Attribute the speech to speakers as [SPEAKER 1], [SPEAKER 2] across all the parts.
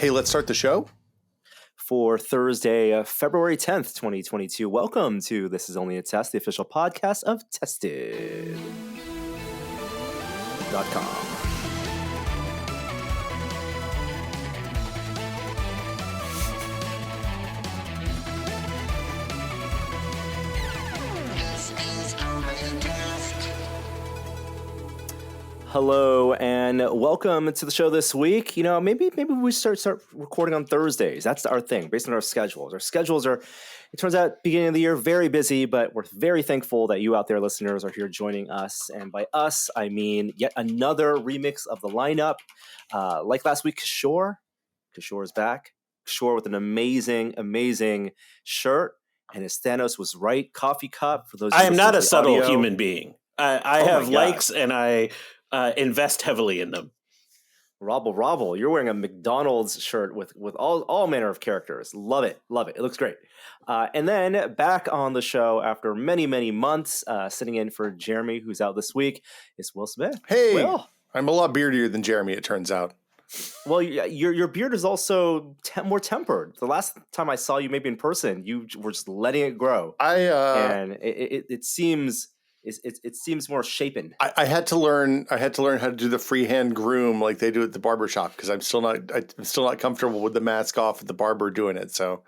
[SPEAKER 1] Hey, let's start the show.
[SPEAKER 2] For Thursday, February 10th, 2022. Welcome to This Is Only a Test, the official podcast of Tested.com. Hello and welcome to the show this week. You know, maybe we start recording on Thursdays. That's our thing, based on our schedules. Our schedules are, it turns out, beginning of the year, very busy, but we're very thankful that you out there, listeners, are here joining us. And by us, I mean yet another remix of the lineup. Like last week, Kishore is back. Kishore with an amazing shirt, and his Thanos was right coffee cup. For those,
[SPEAKER 3] I am not a subtle human being. I have
[SPEAKER 2] my
[SPEAKER 3] likes, and I invest heavily in them.
[SPEAKER 2] Robble. You're wearing a McDonald's shirt with all manner of characters. Love it. It looks great. And then back on the show after many months, sitting in for Jeremy, who's out this week, is Will Smith.
[SPEAKER 1] Hey,
[SPEAKER 2] Will.
[SPEAKER 1] I'm a lot beardier than Jeremy, it turns out.
[SPEAKER 2] Well, your beard is also more tempered. The last time I saw you, maybe in person, you were just letting it grow. And it seems. It seems more shapen.
[SPEAKER 1] I had to learn how to do the freehand groom like they do at the barber shop, because I'm still not comfortable with the mask off at the barber doing it. So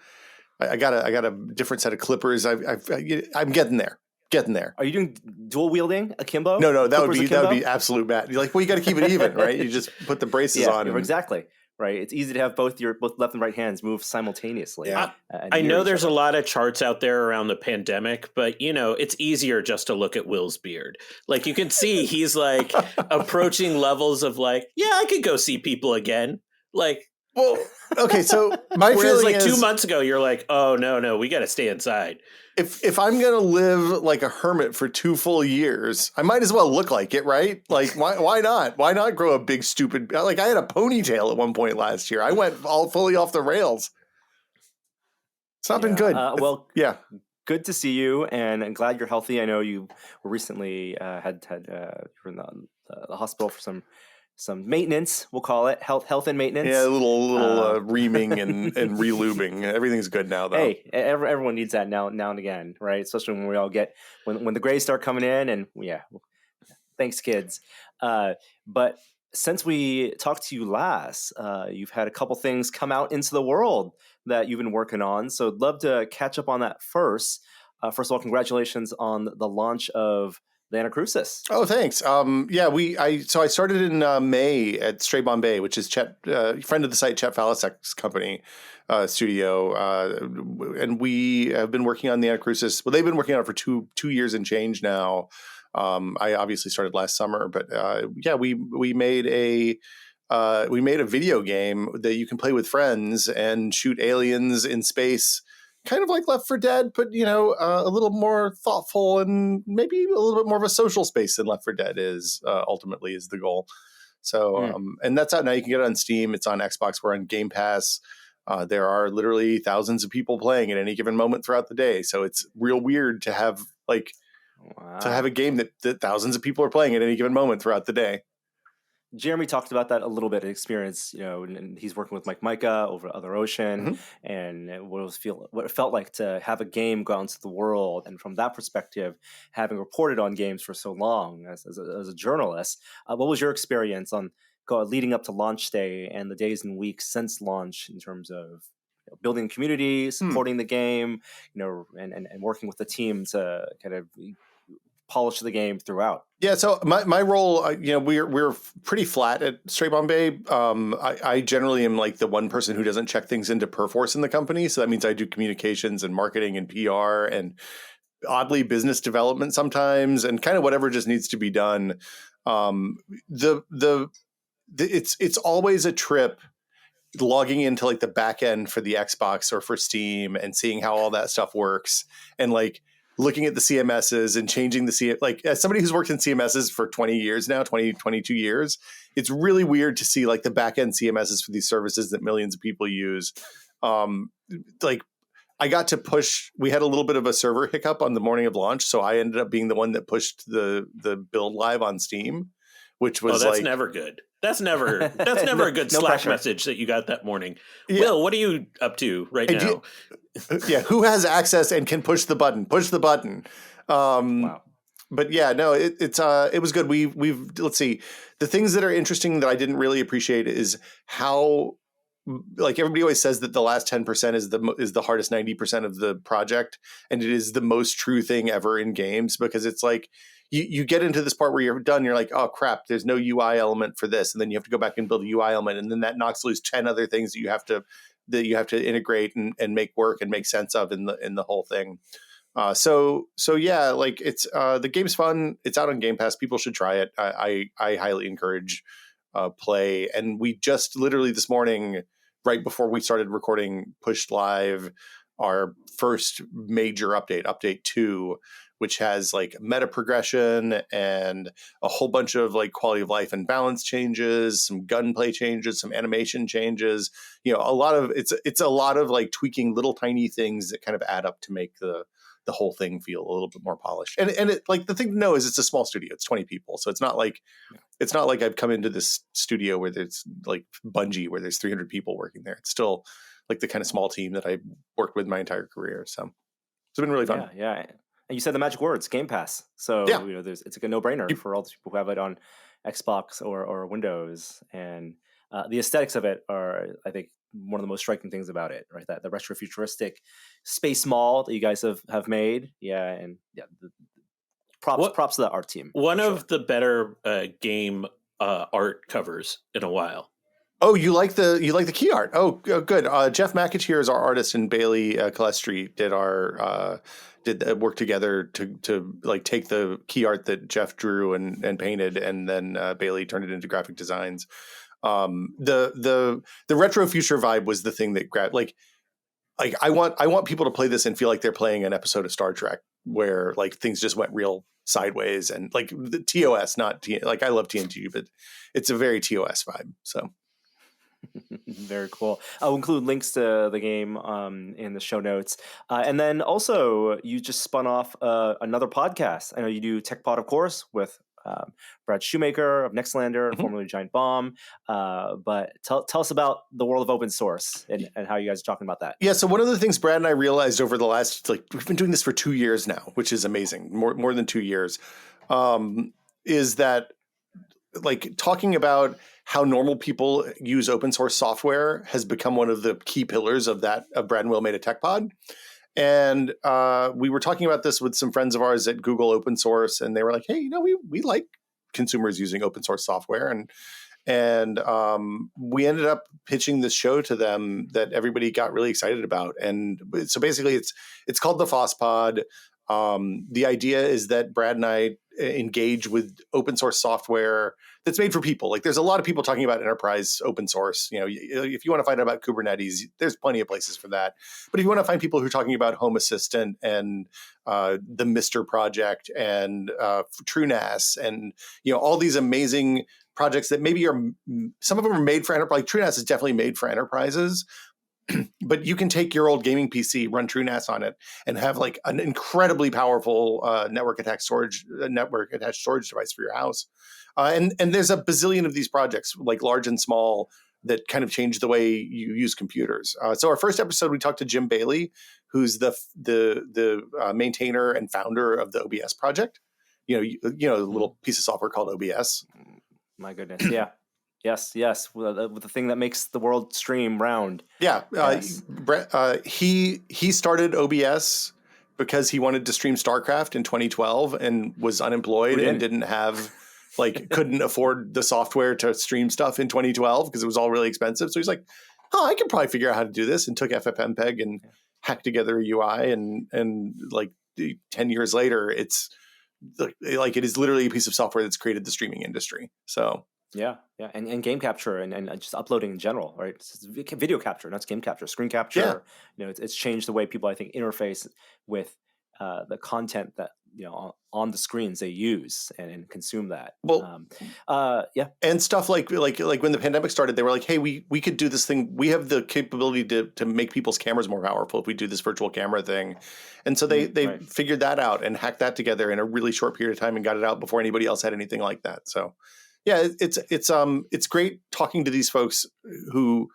[SPEAKER 1] I got a different set of clippers. I'm getting there.
[SPEAKER 2] Are you doing dual wielding akimbo?
[SPEAKER 1] No, that would be absolute bad. You're like, well, you got to keep it even, right? You just put the braces on.
[SPEAKER 2] Exactly. Right. It's easy to have both left and right hands move simultaneously.
[SPEAKER 1] Yeah.
[SPEAKER 3] I know there's a lot of charts out there around the pandemic, but it's easier just to look at Will's beard. Like, you can see he's like approaching levels of like, yeah, I could go see people again. Like,
[SPEAKER 1] well, okay. So my
[SPEAKER 3] whereas
[SPEAKER 1] feeling
[SPEAKER 3] like
[SPEAKER 1] is,
[SPEAKER 3] 2 months ago, you're like, oh no, we got to stay inside.
[SPEAKER 1] If I'm gonna live like a hermit for 2 full years, I might as well look like it, right? Like, why not? Why not grow a big stupid? Like, I had a ponytail at one point last year. I went all fully off the rails. It's not been good.
[SPEAKER 2] Good to see you, and I'm glad you're healthy. I know you were recently you were in the hospital for some maintenance, we'll call it health and maintenance.
[SPEAKER 1] Yeah, a little reaming and relubing. Everything's good now, though.
[SPEAKER 2] Hey, everyone needs that now and again, right? Especially when we all get when the grays start coming in, and thanks, kids. But since we talked to you last, you've had a couple things come out into the world that you've been working on. So I'd love to catch up on that first. First of all, congratulations on the launch of the Anacrusis.
[SPEAKER 1] Oh, thanks. I started in May at Stray Bombay, which is Chet, friend of the site, Chet Falisek's company studio, and we have been working on the Anacrusis. Well, they've been working on it for two years and change now. I obviously started last summer, but we made a video game that you can play with friends and shoot aliens in space. Kind of like Left 4 Dead, but a little more thoughtful and maybe a little bit more of a social space than Left 4 Dead is. Ultimately, is the goal. So, and that's out now. You can get it on Steam. It's on Xbox. We're on Game Pass. There are literally thousands of people playing at any given moment throughout the day. So it's real weird to have a game that thousands of people are playing at any given moment throughout the day.
[SPEAKER 2] Jeremy talked about that a little bit of experience, and he's working with Micah over Other Ocean, and what it felt like to have a game go out into the world. And from that perspective, having reported on games for so long as a journalist, what was your experience on leading up to launch day and the days and weeks since launch in terms of building community, supporting the game, and working with the team to kind of polish the game throughout?
[SPEAKER 1] Yeah, so my role, we're pretty flat at Stray Bombay. I generally am like the one person who doesn't check things into Perforce in the company. So that means I do communications and marketing and PR and oddly business development sometimes, and kind of whatever just needs to be done. It's always a trip logging into like the back end for the Xbox or for Steam and seeing how all that stuff works, and like looking at the CMSs and changing the like, as somebody who's worked in CMSs for 20 years now, 22 years, it's really weird to see like the back end CMSs for these services that millions of people use. Like, I got to push, we had a little bit of a server hiccup on the morning of launch. So I ended up being the one that pushed the build live on Steam, which was
[SPEAKER 3] that's never good. That's never a good Slack
[SPEAKER 2] pressure.
[SPEAKER 3] message that you got that morning.
[SPEAKER 1] Yeah.
[SPEAKER 3] Will, what are you up to right now?
[SPEAKER 1] Who has access and can push the button? Push the button.
[SPEAKER 2] Wow.
[SPEAKER 1] But yeah, no, it was good. We've let's see. The things that are interesting that I didn't really appreciate is how, like, everybody always says that the last 10% is the hardest 90% of the project, and it is the most true thing ever in games, because it's like you get into this part where you're done, you're like, oh crap, there's no UI element for this, and then you have to go back and build a UI element, and then that knocks loose 10 other things that you have to integrate and make work and make sense of in the whole thing. So yeah, like, it's the game's fun. It's out on Game Pass. People should try it. I highly encourage play. And we just literally this morning, right before we started recording, pushed live our first major update 2, which has like meta progression and a whole bunch of like quality of life and balance changes, some gunplay changes, some animation changes. A lot of it's a lot of like tweaking little tiny things that kind of add up to make the whole thing feel a little bit more polished. And it, like, the thing to know is it's a small studio. It's 20 people. So it's not like I've come into this studio where there's like Bungie, where there's 300 people working there. It's still like the kind of small team that I worked with my entire career. So it's been really fun.
[SPEAKER 2] Yeah. And you said the magic words, Game Pass. So it's like a no-brainer for all those people who have it on Xbox or Windows. And the aesthetics of it are, I think, one of the most striking things about it, right? That the retro-futuristic space mall that you guys have made. Yeah, and props to the art team.
[SPEAKER 3] One of the better game art covers in a while.
[SPEAKER 1] Oh, you like the key art? Oh, good. Jeff Mackich here is our artist, and Bailey Calestri did work together to like take the key art that Jeff drew and painted, and then Bailey turned it into graphic designs. The retro future vibe was the thing that grabbed, like I want people to play this and feel like they're playing an episode of Star Trek where like things just went real sideways, and like the TOS, not like I love TNG, but it's a very TOS vibe. So
[SPEAKER 2] very cool. I'll include links to the game in the show notes. And then also, you just spun off another podcast. I know you do Tech Pod, of course, with Brad Shoemaker of Nextlander, formerly Giant Bomb. But tell us about the world of open source and how you guys are talking about that.
[SPEAKER 1] Yeah, so one of the things Brad and I realized over the last, like, we've been doing this for 2 years now, which is amazing, more than 2 years, is that, like, talking about how normal people use open source software has become one of the key pillars of Brad and Will Made a Tech Pod. And we were talking about this with some friends of ours at Google Open Source, and they were like, hey, we like consumers using open source software. And we ended up pitching this show to them that everybody got really excited about. And so basically it's called the fospod. The idea is that Brad and I engage with open source software that's made for people. Like, there's a lot of people talking about enterprise open source. If you want to find out about Kubernetes, there's plenty of places for that. But if you want to find people who are talking about Home Assistant and the Mister project and TrueNAS and all these amazing projects that maybe some of them are made for enterprise. Like, TrueNAS is definitely made for enterprises. But you can take your old gaming PC, run TrueNAS on it, and have like an incredibly powerful network attached storage device for your house. And there's a bazillion of these projects, like large and small, that kind of change the way you use computers. So our first episode, we talked to Jim Bailey, who's the maintainer and founder of the OBS project. The little piece of software called OBS.
[SPEAKER 2] My goodness, yeah. Yes. With the thing that makes the world stream round.
[SPEAKER 1] Yeah.
[SPEAKER 2] Yes.
[SPEAKER 1] He started OBS because he wanted to stream StarCraft in 2012 and was unemployed and didn't have, couldn't afford the software to stream stuff in 2012 because it was all really expensive. So he's like, oh, I can probably figure out how to do this, and took FFmpeg and hacked together a UI. And like 10 years later, it's like, it is literally a piece of software that's created the streaming industry. So.
[SPEAKER 2] Yeah, and game capture and just uploading in general, right? It's video capture, not game capture, screen capture.
[SPEAKER 1] Yeah.
[SPEAKER 2] It's changed the way people, I think, interface with the content that on the screens they use and consume that.
[SPEAKER 1] Well, and stuff like when the pandemic started, they were like, hey, we could do this thing. We have the capability to make people's cameras more powerful if we do this virtual camera thing. And so they figured that out and hacked that together in a really short period of time and got it out before anybody else had anything like that. So. Yeah, it's great talking to these folks who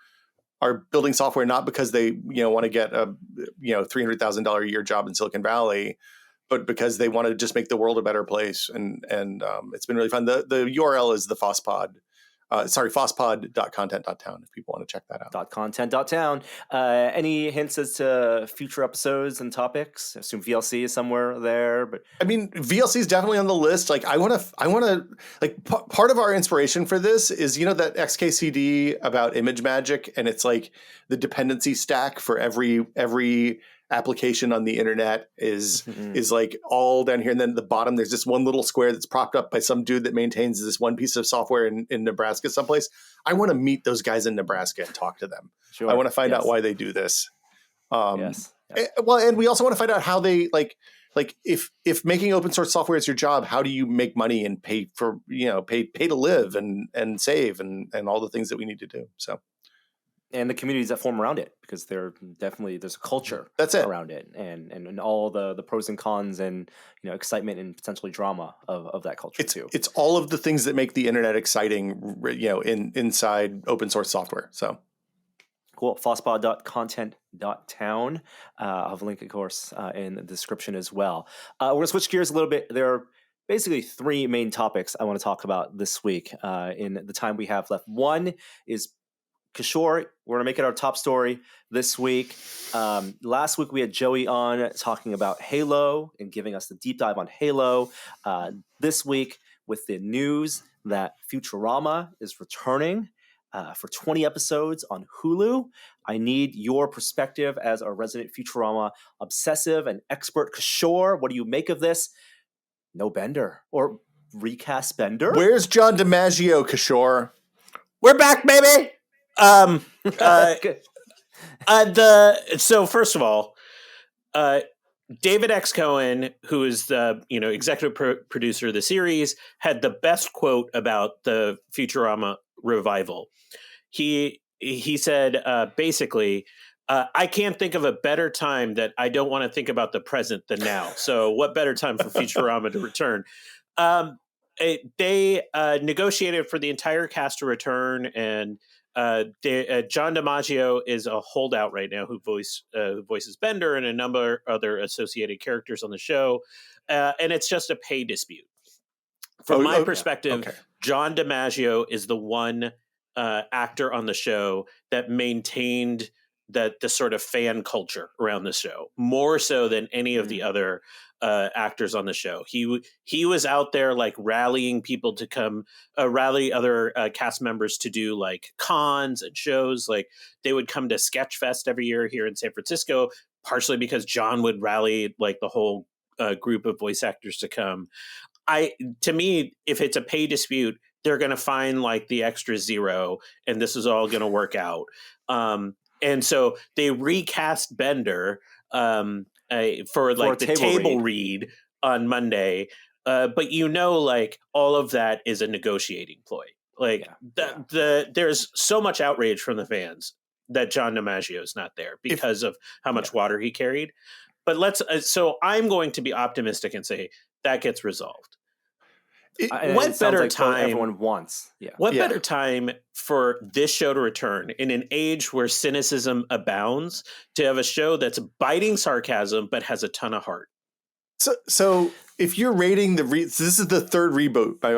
[SPEAKER 1] are building software not because they want to get a $300,000 a year job in Silicon Valley, but because they want to just make the world a better place. And it's been really fun. The URL is the fospod. Fospod.content.town if people want to check that out.
[SPEAKER 2] .content.town. Any hints as to future episodes and topics? I assume VLC is somewhere there, but
[SPEAKER 1] I mean, VLC is definitely on the list. Like, I want to like part of our inspiration for this is that XKCD about image magic, and it's like the dependency stack for every application on the internet is like all down here, and then at the bottom there's this one little square that's propped up by some dude that maintains this one piece of software in Nebraska someplace. I want to meet those guys in Nebraska and talk to them. Sure. I want to find out why they do this. Yes. Well, and we also want to find out how they like if making open source software is your job, how do you make money and pay for pay to live and save and all the things that we need to do. So.
[SPEAKER 2] And the communities that form around it, because there's a culture around it, and all the pros and cons and excitement and potentially drama of that culture too.
[SPEAKER 1] It's all of the things that make the internet exciting, inside open source software. So
[SPEAKER 2] cool. Fospod.content.town. I'll have a link, of course, in the description as well. We're gonna switch gears a little bit. There are basically three main topics I want to talk about this week in the time we have left. One is Kishore. We're going to make it our top story this week. Last week we had Joey on talking about Halo and giving us the deep dive on Halo. This week with the news that Futurama is returning for 20 episodes on Hulu. I need your perspective as a resident Futurama obsessive and expert. Kishore, what do you make of this? No Bender or recast Bender?
[SPEAKER 1] Where's John DiMaggio, Kishore?
[SPEAKER 3] We're back, baby. So first of all, David X. Cohen, who is the executive producer of the series, had the best quote about the Futurama revival. He said basically, I can't think of a better time that I don't want to think about the present than now. So what better time for Futurama to return? They negotiated for the entire cast to return, and John DiMaggio is a holdout right now who voices Bender and a number of other associated characters on the show, and it's just a pay dispute. From my perspective, okay. John DiMaggio is the one actor on the show that maintained the sort of fan culture around the show more so than any of the other actors on the show. He was out there like rallying people to come, rally other cast members to do like cons and shows. Like they would come to Sketchfest every year here in San Francisco, partially because John would rally like the whole group of voice actors to come. To me, if it's a pay dispute, they're going to find like the extra zero and this is all going to work out. And so they recast Bender for the table read on Monday. But like all of that is a negotiating ploy. Like there's so much outrage from the fans that John DiMaggio is not there because of how much water he carried. But so I'm going to be optimistic and say that gets resolved. What better time
[SPEAKER 2] everyone wants?
[SPEAKER 3] What better time for this show to return in an age where cynicism abounds to have a show that's biting sarcasm but has a ton of heart?
[SPEAKER 1] So if you're rating so this is the third reboot by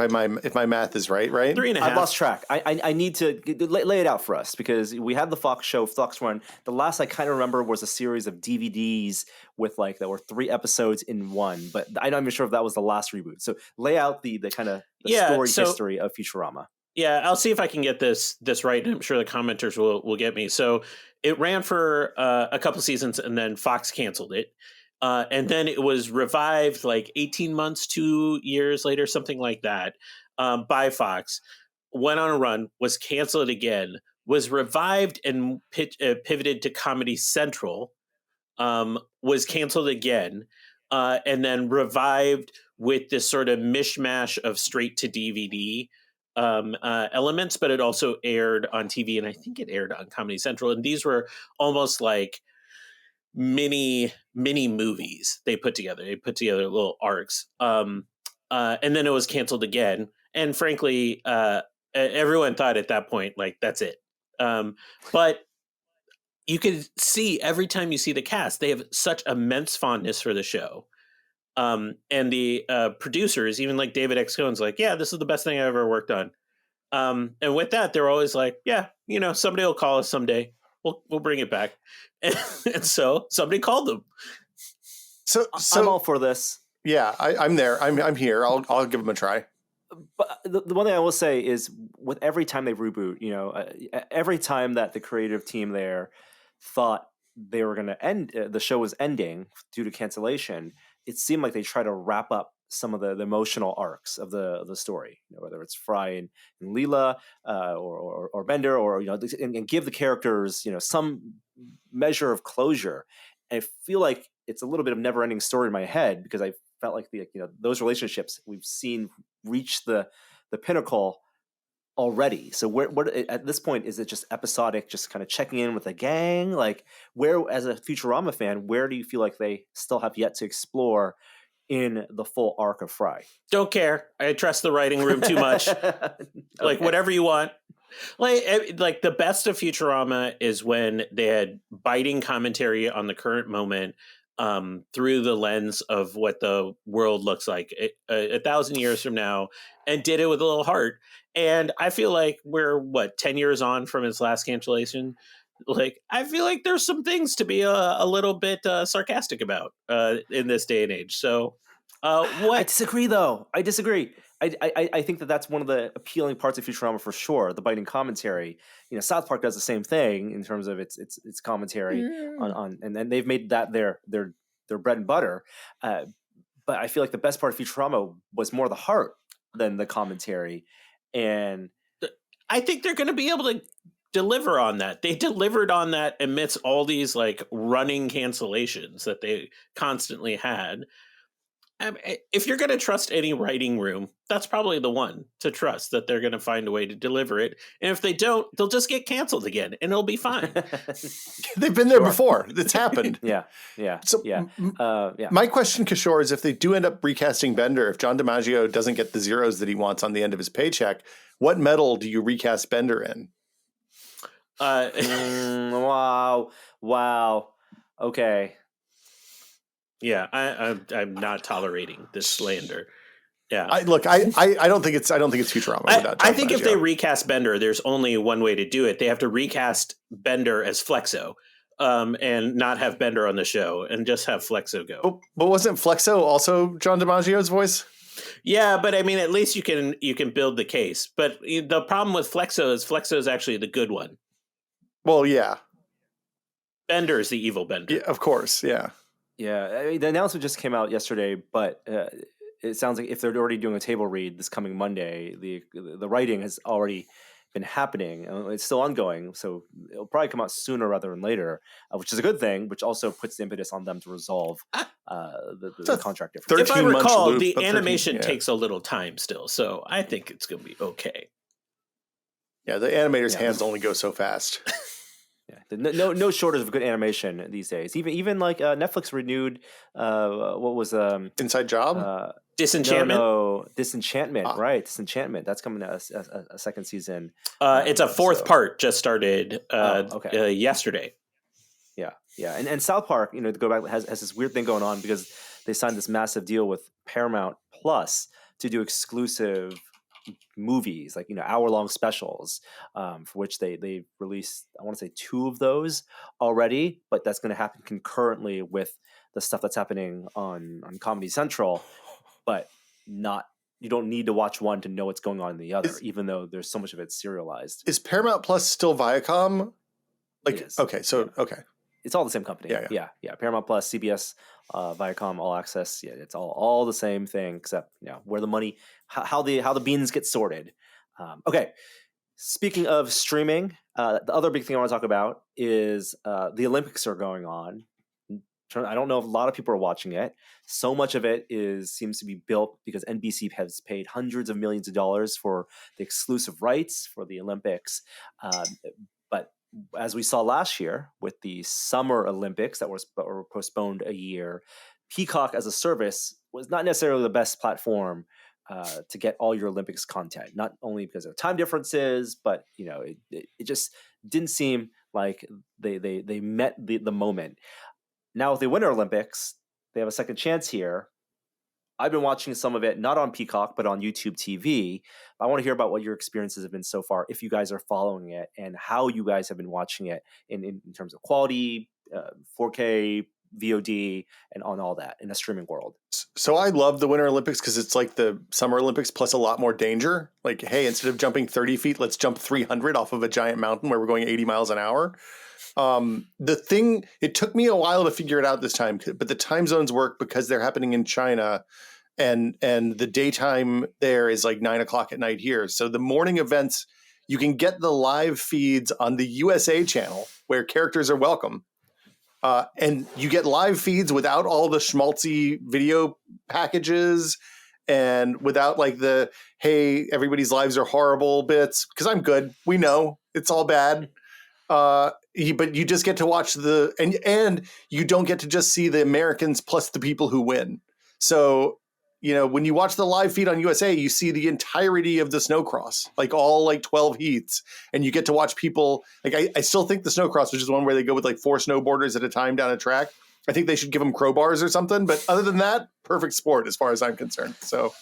[SPEAKER 1] my if my math is right?
[SPEAKER 3] 3.5.
[SPEAKER 2] I've lost track. I need to lay it out for us because we had the Fox show, Fox Run. The last I kind of remember was a series of DVDs with that were 3 episodes in one, but I'm not even sure if that was the last reboot. So lay out the kind of history of Futurama.
[SPEAKER 3] Yeah, I'll see if I can get this right. I'm sure the commenters will get me. So it ran for a couple seasons and then Fox canceled it. And then it was revived like 18 months, 2 years later, something like that, by Fox. Went on a run, was canceled again, was revived and pivoted to Comedy Central, was canceled again, and then revived with this sort of mishmash of straight to DVD elements, but it also aired on TV, and I think it aired on Comedy Central. And these were almost like mini movies they put together. They put together little arcs. And then it was canceled again. And frankly, everyone thought at that point, like, that's it. But you can see every time you see the cast, they have such immense fondness for the show. And the producers, even like David X. Cohen's like, yeah, this is the best thing I ever worked on. And with that, they're always like, yeah, somebody will call us someday. We'll bring it back. And so somebody called them.
[SPEAKER 1] So
[SPEAKER 2] I'm all for this.
[SPEAKER 1] Yeah, I'm there. I'm here. I'll give them a try.
[SPEAKER 2] But the one thing I will say is, with every time they reboot, every time that the creative team there thought they were going to end, the show was ending due to cancellation, it seemed like they try to wrap up some of the emotional arcs of the story, whether it's Fry and Leela, or Bender, or and give the characters some measure of closure. And I feel like it's a little bit of never-ending story in my head, because I felt like those relationships we've seen reach the pinnacle already. So what at this point, is it just episodic, just kind of checking in with the gang? Like, where, as a Futurama fan, where do you feel like they still have yet to explore in the full arc of Fry?
[SPEAKER 3] Don't care. I trust the writing room too much. Like, whatever you want. Like the best of Futurama is when they had biting commentary on the current moment, through the lens of what the world looks like 1,000 years from now, and did it with a little heart. And I feel like we're 10 years on from its last cancellation. Like, I feel like there's some things to be a little bit sarcastic about in this day and age. So
[SPEAKER 2] I disagree, though. I disagree. I think that's one of the appealing parts of Futurama, for sure. The biting commentary. South Park does the same thing in terms of its commentary on, and they've made that their bread and butter. But I feel like the best part of Futurama was more the heart than the commentary, and
[SPEAKER 3] I think they're going to be able to deliver on that. They delivered on that amidst all these like running cancellations that they constantly had. If you're going to trust any writing room, that's probably the one to trust, that they're going to find a way to deliver it. And if they don't, they'll just get canceled again, and it'll be fine.
[SPEAKER 1] They've been there before. It's happened.
[SPEAKER 2] Yeah.
[SPEAKER 1] So,
[SPEAKER 2] yeah.
[SPEAKER 1] My question, Kishore, is if they do end up recasting Bender, if John DiMaggio doesn't get the zeros that he wants on the end of his paycheck, what metal do you recast Bender in?
[SPEAKER 2] Wow. Okay.
[SPEAKER 3] Yeah, I'm not tolerating this slander. Yeah,
[SPEAKER 1] I don't think it's Futurama.
[SPEAKER 3] I think if they recast Bender, there's only one way to do it. They have to recast Bender as Flexo, and not have Bender on the show, and just have Flexo go.
[SPEAKER 1] But wasn't Flexo also John DiMaggio's voice?
[SPEAKER 3] Yeah, but I mean, at least you can build the case. But the problem with Flexo is actually the good one.
[SPEAKER 1] Well, yeah.
[SPEAKER 3] Bender is the evil Bender.
[SPEAKER 1] Yeah, of course, yeah.
[SPEAKER 2] Yeah, I mean, the announcement just came out yesterday, but it sounds like if they're already doing a table read this coming Monday, the writing has already been happening. It's still ongoing, so it'll probably come out sooner rather than later, which is a good thing, which also puts the impetus on them to resolve the contract difference.
[SPEAKER 3] If I recall, the animation takes a little time still, so I think it's going to be okay.
[SPEAKER 1] Yeah, the animator's hands only go so fast.
[SPEAKER 2] Yeah, no shortage of good animation these days. Even like Netflix renewed what was
[SPEAKER 1] Inside Job?
[SPEAKER 3] Disenchantment.
[SPEAKER 2] No, Disenchantment. Right, Disenchantment. That's coming to a second season.
[SPEAKER 3] It's a fourth part. Just started yesterday.
[SPEAKER 2] Yeah, and South Park, to go back, has this weird thing going on because they signed this massive deal with Paramount Plus to do exclusive movies, like hour-long specials, for which they released, I want to say 2 of those already, but that's going to happen concurrently with the stuff that's happening on Comedy Central. But you don't need to watch one to know what's going on in the other, even though there's so much of it serialized.
[SPEAKER 1] Is Paramount Plus still Viacom? Okay, so okay,
[SPEAKER 2] it's all the same company. Yeah. Paramount Plus, CBS, Viacom, All Access. Yeah, it's all the same thing, except where the money, how the beans get sorted. Okay. Speaking of streaming, the other big thing I want to talk about is the Olympics are going on. I don't know if a lot of people are watching it. So much of it seems to be built because NBC has paid hundreds of millions of dollars for the exclusive rights for the Olympics. But as we saw last year with the Summer Olympics that were postponed a year, Peacock as a service was not necessarily the best platform to get all your Olympics content, not only because of time differences, but it just didn't seem like they met the moment. Now with the Winter Olympics, they have a second chance here. I've been watching some of it, not on Peacock, but on YouTube TV. I want to hear about what your experiences have been so far, if you guys are following it, and how you guys have been watching it in terms of quality, 4K, VOD, and on all that in a streaming world.
[SPEAKER 1] So I love the Winter Olympics because it's like the Summer Olympics plus a lot more danger. Like, hey, instead of jumping 30 feet, let's jump 300 off of a giant mountain where we're going 80 miles an hour. It took me a while to figure it out this time, but the time zones work because they're happening in China, and the daytime there is like 9 o'clock at night here. So the morning events, you can get the live feeds on the USA channel where characters are welcome. And you get live feeds without all the schmaltzy video packages and without like the, hey, everybody's lives are horrible bits, because I'm good. We know it's all bad. But you just get to watch and you don't get to just see the Americans plus the people who win. So, when you watch the live feed on USA, you see the entirety of the snowcross, like all like 12 heats, and you get to watch people. Like I still think the snowcross, which is one where they go with like 4 snowboarders at a time down a track. I think they should give them crowbars or something. But other than that, perfect sport as far as I'm concerned. So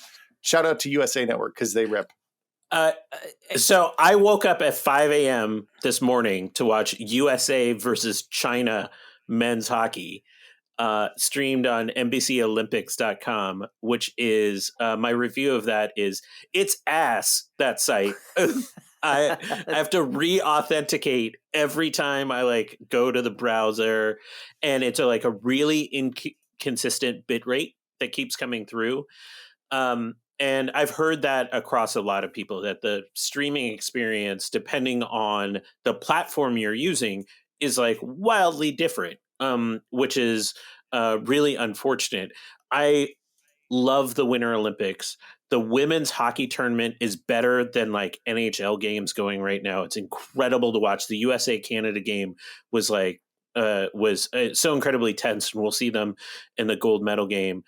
[SPEAKER 1] shout out to USA Network because they rip.
[SPEAKER 3] So I woke up at 5 a.m. this morning to watch USA versus China men's hockey, streamed on NBCOlympics.com, which is my review of that is it's ass, that site. I have to re-authenticate every time I like go to the browser, and it's like a really inconsistent bit rate that keeps coming through. And I've heard that across a lot of people, that the streaming experience, depending on the platform you're using, is like wildly different, which is really unfortunate. I love the Winter Olympics. The women's hockey tournament is better than like NHL games going right now. It's incredible to watch. The USA Canada game was like so incredibly tense, and we'll see them in the gold medal game.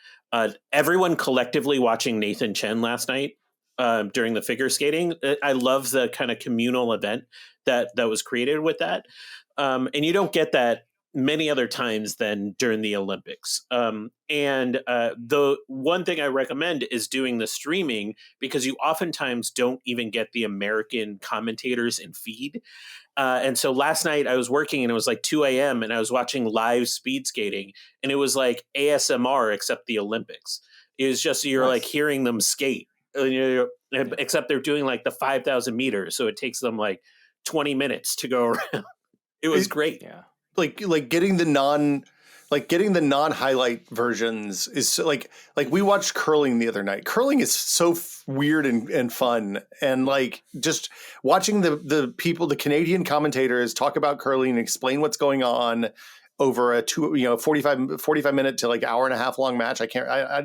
[SPEAKER 3] Everyone collectively watching Nathan Chen last night during the figure skating. I love the kind of communal event that was created with that. And you don't get that many other times than during the Olympics. And the one thing I recommend is doing the streaming, because you oftentimes don't even get the American commentators in feed. And so last night I was working and it was like 2 a.m. and I was watching live speed skating, and it was like ASMR except the Olympics. It was just, you're like hearing them skate, except they're doing like the 5,000 meters. So it takes them like 20 minutes to go around. It was great.
[SPEAKER 2] Yeah.
[SPEAKER 1] Like getting the non-highlight versions is so, like we watched curling the other night. Curling is so weird and fun, and like just watching the people, the Canadian commentators talk about curling and explain what's going on over a 45 minute to like hour and a half long match. It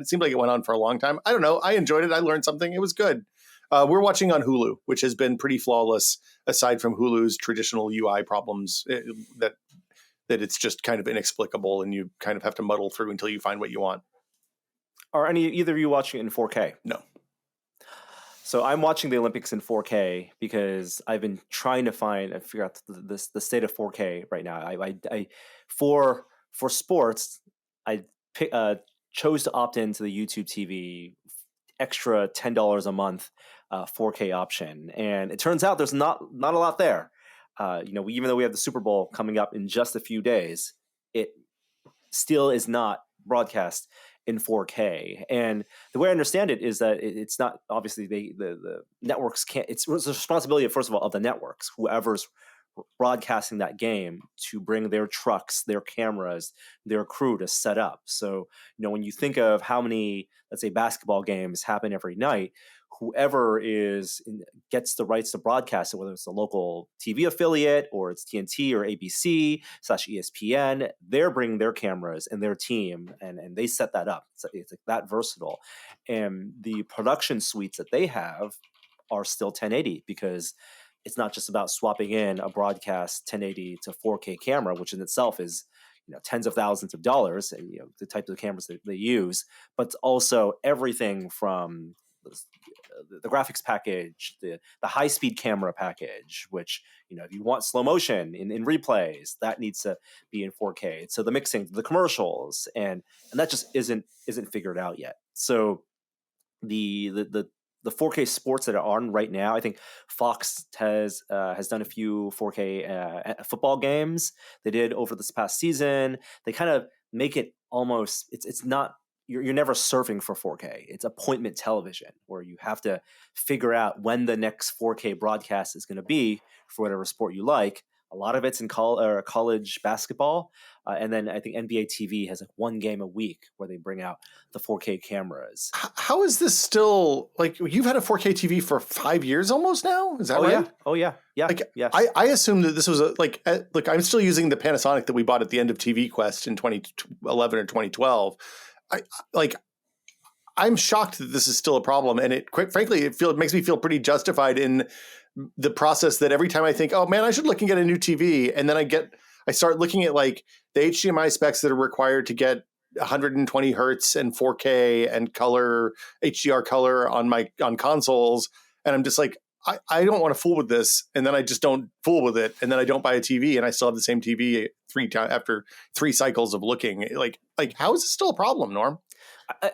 [SPEAKER 1] seemed like it went on for a long time. I don't know. I enjoyed it. I learned something. It was good. We're watching on Hulu, which has been pretty flawless aside from Hulu's traditional UI problems that it's just kind of inexplicable and you kind of have to muddle through until you find what you want.
[SPEAKER 2] Are either of you watching it in 4K?
[SPEAKER 1] No.
[SPEAKER 2] So I'm watching the Olympics in 4K because I've been trying to figure out the state of 4K right now. I for sports, I chose to opt into the YouTube TV extra $10 a month 4K option, and it turns out there's not a lot there. Even though we have the Super Bowl coming up in just a few days, it still is not broadcast in 4K. And the way I understand it is that it's not, obviously the networks can't, it's the responsibility, first of all, of the networks, whoever's broadcasting that game, to bring their trucks, their cameras, their crew to set up. So, when you think of how many, let's say, basketball games happen every night, whoever gets the rights to broadcast it, whether it's a local TV affiliate or it's TNT or ABC/ESPN, they're bringing their cameras and their team, and they set that up. It's like that versatile. And the production suites that they have are still 1080, because it's not just about swapping in a broadcast 1080 to 4K camera, which in itself is tens of thousands of dollars, and the types of cameras that they use, but also everything from the graphics package, the high speed camera package, which, if you want slow motion in replays, that needs to be in 4K. So the mixing, the commercials, and that just isn't figured out yet. So the 4K sports that are on right now, I think Fox has done a few 4K football games they did over this past season. They kind of make it almost, it's not, you're never surfing for 4K. It's appointment television where you have to figure out when the next 4K broadcast is going to be for whatever sport you like. A lot of it's in college basketball. And then I think NBA TV has like one game a week where they bring out the 4K cameras.
[SPEAKER 1] How is this still, like, you've had a 4K TV for 5 years almost now? Is that right?
[SPEAKER 2] Yeah. Oh, yeah. Yeah.
[SPEAKER 1] Like,
[SPEAKER 2] yeah.
[SPEAKER 1] I assumed that this was look, I'm still using the Panasonic that we bought at the end of TV Quest in 2011 or 2012. I'm shocked that this is still a problem. And it, quite frankly, it makes me feel pretty justified in the process that every time I think, oh man, I should look and get a new TV. And then I start looking at like the HDMI specs that are required to get 120 hertz and 4K and color, HDR color on consoles. And I'm just like, I don't want to fool with this. And then I just don't fool with it. And then I don't buy a TV and I still have the same TV after 3 cycles of looking. Like how is this still a problem, Norm?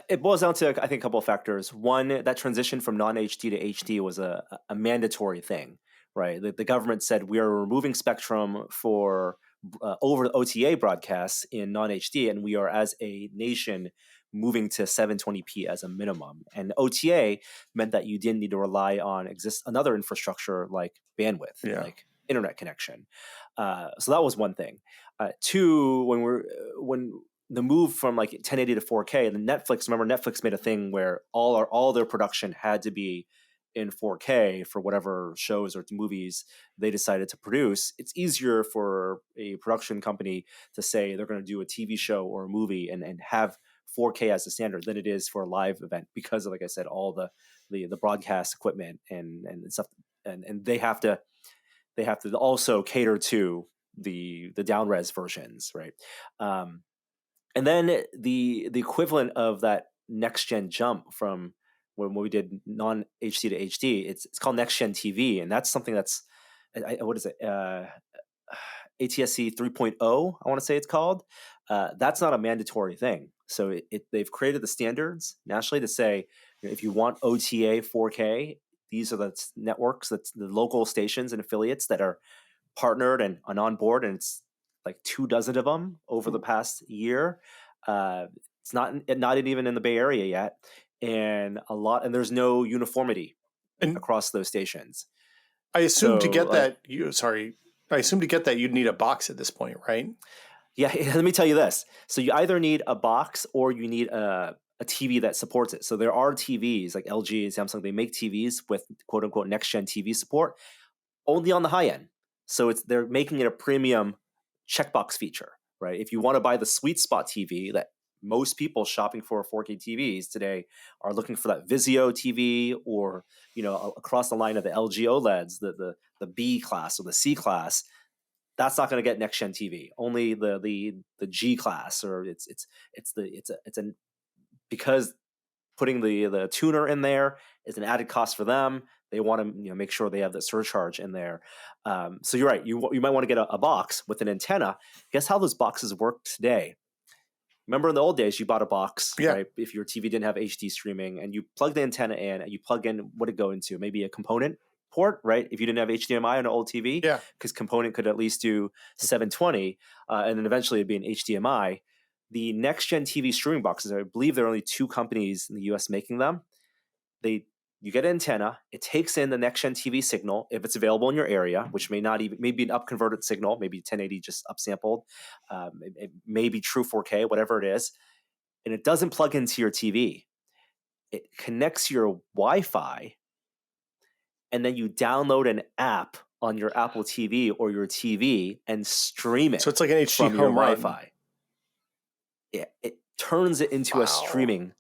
[SPEAKER 2] It boils down to, I think, a couple of factors. One, that transition from non-HD to HD was a mandatory thing, right? The government said we are removing spectrum for over OTA broadcasts in non-HD, and we are, as a nation, moving to 720p as a minimum. And OTA meant that you didn't need to rely on another infrastructure like bandwidth, like internet connection. So that was one thing. Two, when the move from like 1080 to 4K, and Netflix made a thing where all their production had to be in 4K for whatever shows or movies they decided to produce. It's easier for a production company to say they're going to do a TV show or a movie and have 4K as a standard than it is for a live event, because of, like I said, all the broadcast equipment and stuff, and they have to also cater to the down res versions, right? And then the equivalent of that next gen jump from when we did non HD to HD, it's called next gen TV, and that's something that's what is it? ATSC 3.0, I want to say it's called. That's not a mandatory thing. So they've created the standards nationally to say, if you want OTA 4K, these are the networks, that's the local stations and affiliates that are partnered and on board, and it's like 24 of them over the past year. It's not even in the Bay Area yet, and there's no uniformity across those stations.
[SPEAKER 1] I assume to get that you'd need a box at this point, right?
[SPEAKER 2] Yeah, let me tell you this. So you either need a box or you need a TV that supports it. So there are TVs like LG and Samsung, they make TVs with quote unquote next gen TV support only on the high end. So they're making it a premium checkbox feature, right? If you want to buy the sweet spot TV that most people shopping for 4K TVs today are looking for, that Vizio TV, or across the line of the LG OLEDs, the B class or the C class, that's not going to get next gen TV. Only the G class, or because putting the tuner in there is an added cost for them. They want to make sure they have the surcharge in there. So you're right. You might want to get a box with an antenna. Guess how those boxes work today? Remember in the old days, you bought a box, right? If your TV didn't have HD streaming, and you plug the antenna in, and you plug in what it go into, maybe a component port, right? If you didn't have HDMI on an old TV, because component could at least do 720, and then eventually it'd be an HDMI. The next gen TV streaming boxes, I believe there are only 2 companies in the US making them. You get an antenna, it takes in the next gen TV signal if it's available in your area, which may be an upconverted signal, maybe 1080 just upsampled, it may be true 4K, whatever it is, and it doesn't plug into your TV. It connects your Wi-Fi, and then you download an app on your Apple TV or your TV and stream it.
[SPEAKER 1] So it's like an HD
[SPEAKER 2] from your
[SPEAKER 1] home run.
[SPEAKER 2] Wi-Fi. It turns it into a streaming.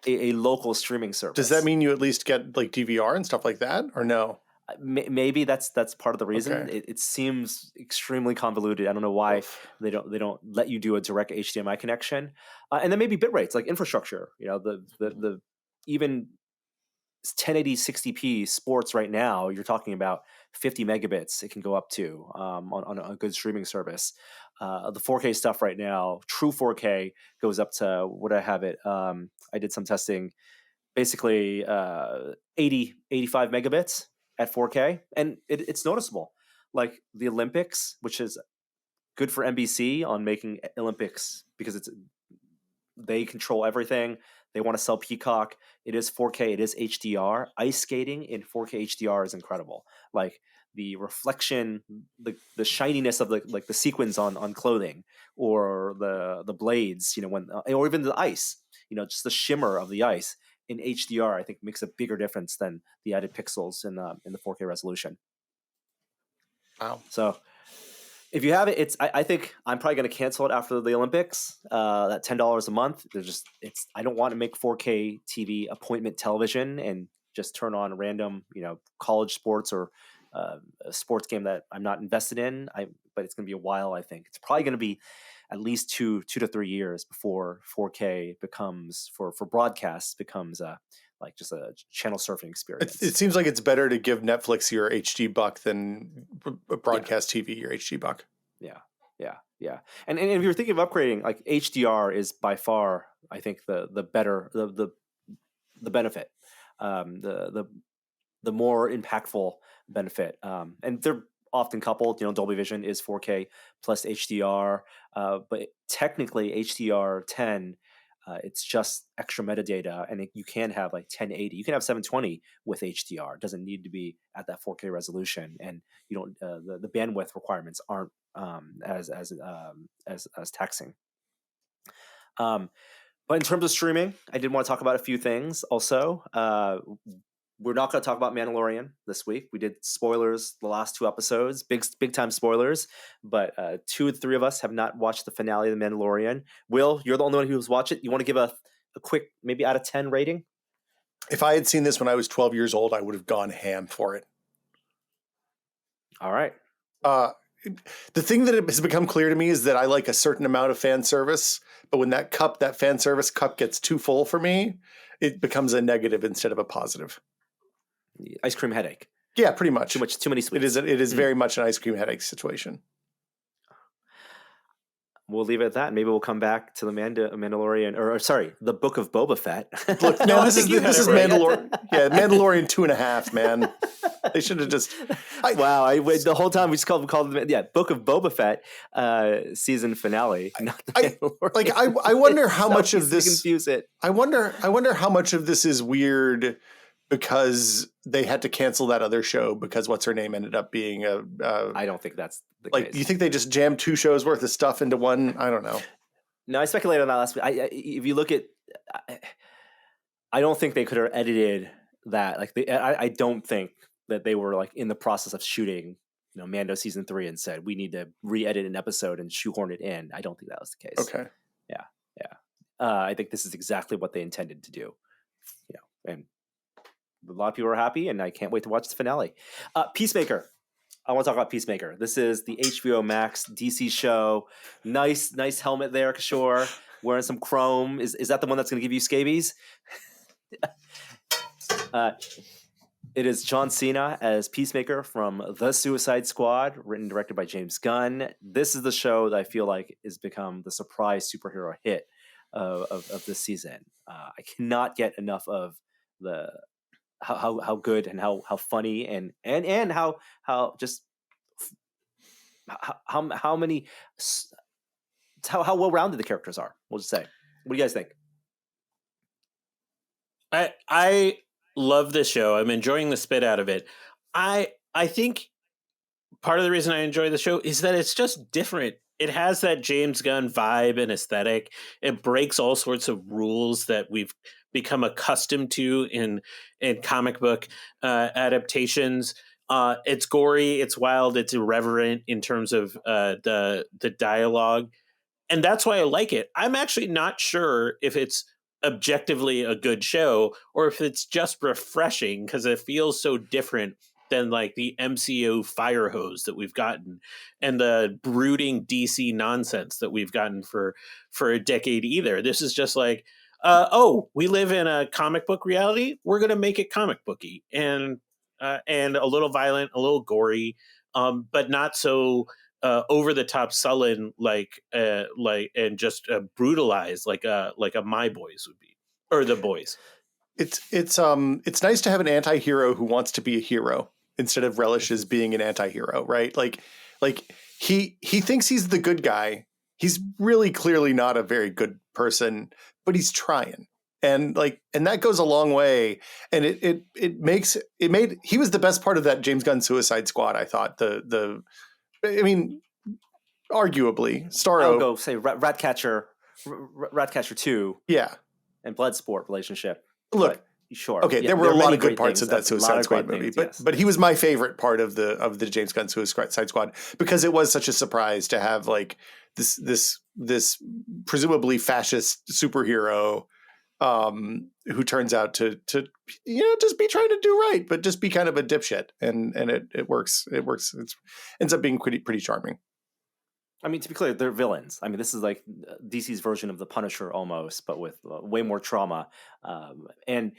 [SPEAKER 2] A local streaming service. Does
[SPEAKER 1] that mean you at least get like DVR and stuff like that, or no?
[SPEAKER 2] Maybe that's part of the reason. Okay. It seems extremely convoluted. I don't know why they don't let you do a direct HDMI connection, and then maybe bit rates, like infrastructure. The even 1080 60p sports right now, you're talking about 50 megabits it can go up to on a good streaming service. The 4K stuff right now, true 4K, goes up to, what I have it, I did some testing, basically 85 megabits at 4K, and it's noticeable. Like the Olympics, which is good for NBC on making Olympics because they control everything. They want to sell Peacock. It is 4K. It is HDR. Ice skating in 4K HDR is incredible. Like the reflection, the shininess of the sequins on clothing, or the blades, or even the ice, just the shimmer of the ice in HDR, I think makes a bigger difference than the added pixels in the 4K resolution.
[SPEAKER 1] Wow.
[SPEAKER 2] So if you have it, I think I'm probably going to cancel it after the Olympics. That $10 a month. I don't want to make 4K TV appointment television and just turn on random, college sports or a sports game that I'm not invested in. But it's going to be a while. I think it's probably going to be at least 2 to 3 years before 4K becomes for broadcasts becomes like just a channel surfing experience.
[SPEAKER 1] It seems like it's better to give Netflix your HD buck than broadcast TV your HD buck.
[SPEAKER 2] Yeah. And if you're thinking of upgrading, like HDR is by far, I think, the better the benefit, the more impactful benefit. And they're often coupled. Dolby Vision is 4K plus HDR, but technically HDR10. It's just extra metadata, and you can have like 1080. You can have 720 with HDR. It doesn't need to be at that 4K resolution, and you don't. The bandwidth requirements aren't as taxing. But in terms of streaming, I did want to talk about a few things. Also, we're not going to talk about Mandalorian this week. We did spoilers the last 2 episodes, big time spoilers. But 2 or 3 of us have not watched the finale of the Mandalorian. Will, you're the only one who's watched it. You want to give a quick, maybe out of 10 rating?
[SPEAKER 1] If I had seen this when I was 12 years old, I would have gone ham for it.
[SPEAKER 2] All right.
[SPEAKER 1] The thing that has become clear to me is that I like a certain amount of fan service, but when that fan service cup gets too full for me, it becomes a negative instead of a positive.
[SPEAKER 2] Ice cream headache.
[SPEAKER 1] Yeah, pretty much.
[SPEAKER 2] Too many sweets.
[SPEAKER 1] It is very much an ice cream headache situation.
[SPEAKER 2] We'll leave it at that. Maybe we'll come back to the Mandalorian, or sorry, the Book of Boba Fett.
[SPEAKER 1] Look, no, this is Mandalorian. Yeah, Mandalorian 2.5, man. They should have just.
[SPEAKER 2] Wow, the whole time we just called it Book of Boba Fett season finale.
[SPEAKER 1] I wonder how much of this
[SPEAKER 2] confuse it.
[SPEAKER 1] I wonder how much of this is weird because they had to cancel that other show because what's her name ended up being a.
[SPEAKER 2] I don't think that's the
[SPEAKER 1] case. Do you think they just jammed 2 shows worth of stuff into one? I don't know.
[SPEAKER 2] No, I speculated on that last week. If you look at, I don't think they could have edited that. I don't think that they were like in the process of shooting, Mando season 3 and said we need to re-edit an episode and shoehorn it in. I don't think that was the case.
[SPEAKER 1] Okay.
[SPEAKER 2] Yeah. I think this is exactly what they intended to do. And a lot of people are happy, and I can't wait to watch the finale. Peacemaker. I want to talk about Peacemaker. This is the HBO Max DC show. Nice helmet there, Kishore. Wearing some chrome. Is that the one that's going to give you scabies? It is John Cena as Peacemaker from The Suicide Squad, written and directed by James Gunn. This is the show that I feel like has become the surprise superhero hit of this season. I cannot get enough of the how good and how funny and how many how well rounded the characters are. We'll just say. What do you guys think?
[SPEAKER 3] I love this show. I'm enjoying the spit out of it. I think part of the reason I enjoy the show is that it's just different. It has that James Gunn vibe and aesthetic. It breaks all sorts of rules that we've become accustomed to in comic book adaptations. It's gory, it's wild, it's irreverent in terms of the dialogue. And that's why I like it. I'm actually not sure if it's objectively a good show or if it's just refreshing because it feels so different than like the MCU fire hose that we've gotten and the brooding DC nonsense that we've gotten for a decade either. This is just like, we live in a comic book reality. We're going to make it comic booky and a little violent, a little gory, but not so over the top sullen and just brutalized like a My Boys would be, or The Boys.
[SPEAKER 1] It's nice to have an anti-hero who wants to be a hero instead of relishes being an anti-hero, right? Like he thinks he's the good guy. He's really clearly not a very good person, but he's trying. And that goes a long way. And he was the best part of that James Gunn Suicide Squad, I thought. I mean, arguably, Starro.
[SPEAKER 2] I'll go say Ratcatcher 2.
[SPEAKER 1] Yeah.
[SPEAKER 2] And Bloodsport relationship.
[SPEAKER 1] Look,
[SPEAKER 2] sure.
[SPEAKER 1] Okay, there were a lot of good parts of that Suicide Squad movie, but he was my favorite part of the James Gunn Suicide Squad because it was such a surprise to have like this presumably fascist superhero who turns out to just be trying to do right, but just be kind of a dipshit, and it works. It ends up being pretty charming.
[SPEAKER 2] I mean, to be clear, they're villains. I mean, this is like DC's version of the Punisher almost, but with way more trauma. And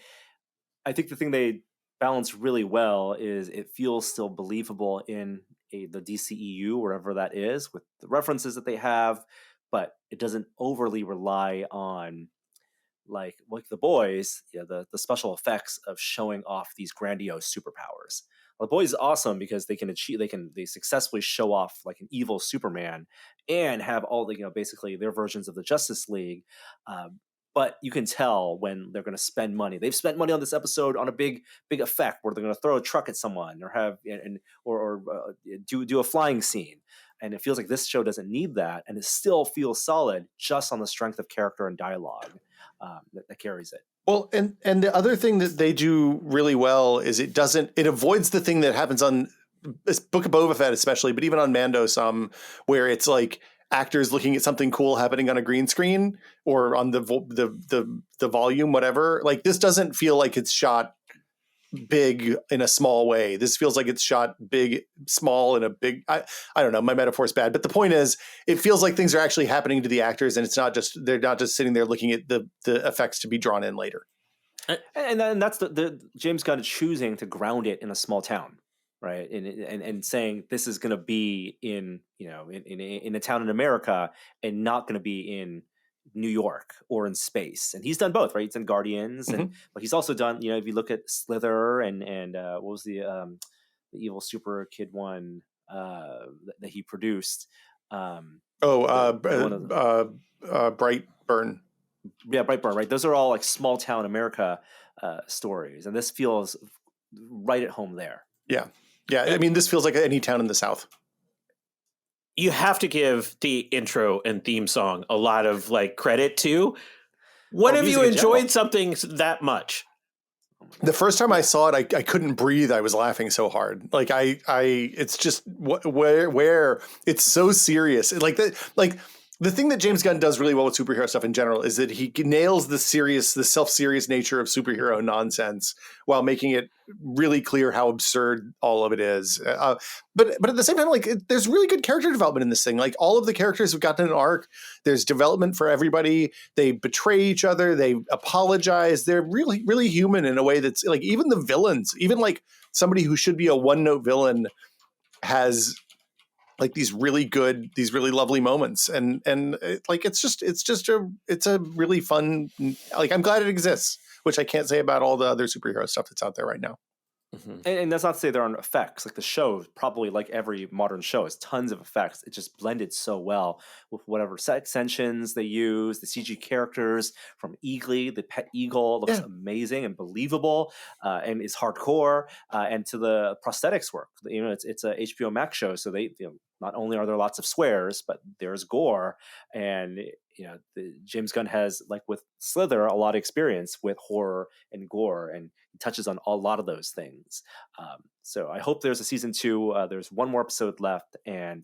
[SPEAKER 2] I think the thing they balance really well is it feels still believable in the DCEU, wherever that is, with the references that they have, but it doesn't overly rely on like The Boys, the special effects of showing off these grandiose superpowers. The Boys is awesome because they successfully show off like an evil Superman and have all the basically their versions of the Justice League. But you can tell when they're going to spend money. They've spent money on this episode on a big effect where they're going to throw a truck at someone or have do a flying scene. And it feels like this show doesn't need that, and it still feels solid just on the strength of character and dialogue that carries it.
[SPEAKER 1] Well, and the other thing that they do really well is it avoids the thing that happens on Book of Boba Fett especially, but even on Mando some, where it's like actors looking at something cool happening on a green screen or on the volume, whatever. Like this doesn't feel like it's shot big in a small way. This feels like it's shot big, small in a big, I don't know, my metaphor's bad, but the point is it feels like things are actually happening to the actors and they're not just sitting there looking at the effects to be drawn in later.
[SPEAKER 2] And that's the James Gunn choosing to ground it in a small town, right? And saying this is going to be in a town in America and not going to be in New York or in space. And he's done both, right? He's done Guardians, and but he's also done, if you look at Slither and what was the evil super kid one that he produced?
[SPEAKER 1] Brightburn.
[SPEAKER 2] Yeah, Brightburn, right? Those are all like small town America stories, and this feels right at home there.
[SPEAKER 1] Yeah. I mean, this feels like any town in the South.
[SPEAKER 3] You have to give the intro and theme song a lot of like credit to. When have you enjoyed something that much?
[SPEAKER 1] The first time I saw it, I couldn't breathe. I was laughing so hard. Like it's just where it's so serious. The thing that James Gunn does really well with superhero stuff in general is that he nails the self-serious nature of superhero nonsense while making it really clear how absurd all of it is. But at the same time, there's really good character development in this thing. Like all of the characters have gotten an arc. There's development for everybody. They betray each other. They apologize. They're really, really human in a way that's like even the villains, even like somebody who should be a one-note villain has like these really lovely moments, and it's a really fun, like I'm glad it exists, which I can't say about all the other superhero stuff that's out there right now.
[SPEAKER 2] Mm-hmm. And that's not to say there aren't effects. Like the show, probably like every modern show, has tons of effects. It just blended so well with whatever set extensions they use. The CG characters from Eagly, the pet eagle, looks amazing and believable, and is hardcore. And to the prosthetics work, it's a HBO Max show, so they not only are there lots of swears, but there's gore. And James Gunn has, like with Slither, a lot of experience with horror and gore, and he touches on a lot of those things. So I hope there's a season 2. There's one more episode left, and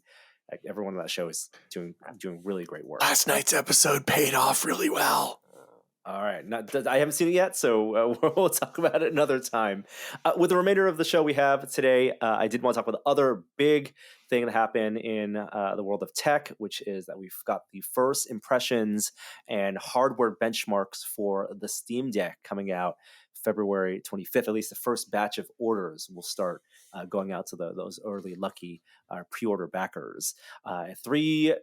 [SPEAKER 2] everyone on that show is doing really great work.
[SPEAKER 1] Last night's episode paid off really well.
[SPEAKER 2] All right. I haven't seen it yet, so we'll talk about it another time. With the remainder of the show we have today, I did want to talk about the other big thing that happened in the world of tech, which is that we've got the first impressions and hardware benchmarks for the Steam Deck coming out February 25th. At least the first batch of orders will start going out to those early lucky pre-order backers. Three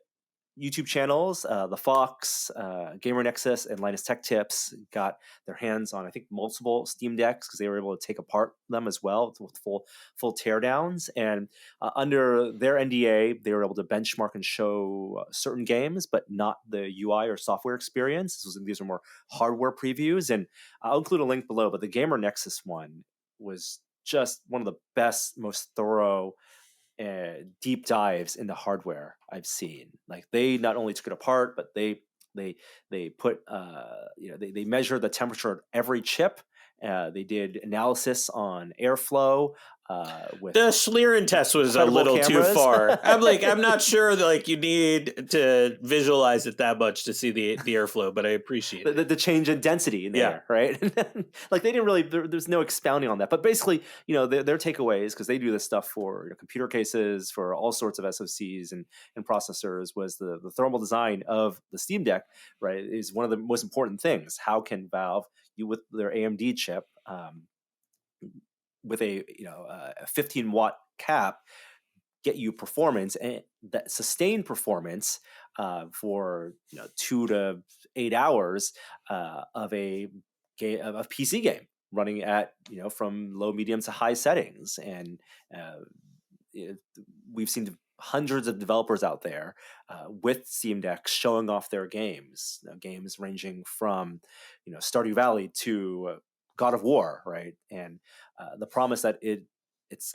[SPEAKER 2] YouTube channels, The Fox, Gamer Nexus, and Linus Tech Tips got their hands on, I think, multiple Steam Decks because they were able to take apart them as well with full teardowns. And under their NDA, they were able to benchmark and show certain games, but not the UI or software experience. These are more hardware previews, and I'll include a link below. But the Gamer Nexus one was just one of the best, most thorough deep dives into hardware I've seen. Like, they not only took it apart, but they put they measure the temperature of every chip. They did analysis on airflow. With
[SPEAKER 3] The Schlieren test was a
[SPEAKER 2] incredible
[SPEAKER 3] little too
[SPEAKER 2] cameras.
[SPEAKER 3] far. I'm not sure that, like, you need to visualize it that much to see the airflow, but I appreciate it.
[SPEAKER 2] the change in density in the air, right? Like, they didn't really. There's no expounding on that, but basically, their takeaways, because they do this stuff for computer cases, for all sorts of SoCs and processors, was the thermal design of the Steam Deck, right, is one of the most important things. How can Valve, with their AMD chip, with a 15-watt cap, get you performance, and that sustained performance for 2 to 8 hours of a PC game running at from low, medium to high settings. And we've seen hundreds of developers out there with Steam Decks showing off their games, games ranging from Stardew Valley to God of War, right? And the promise that it's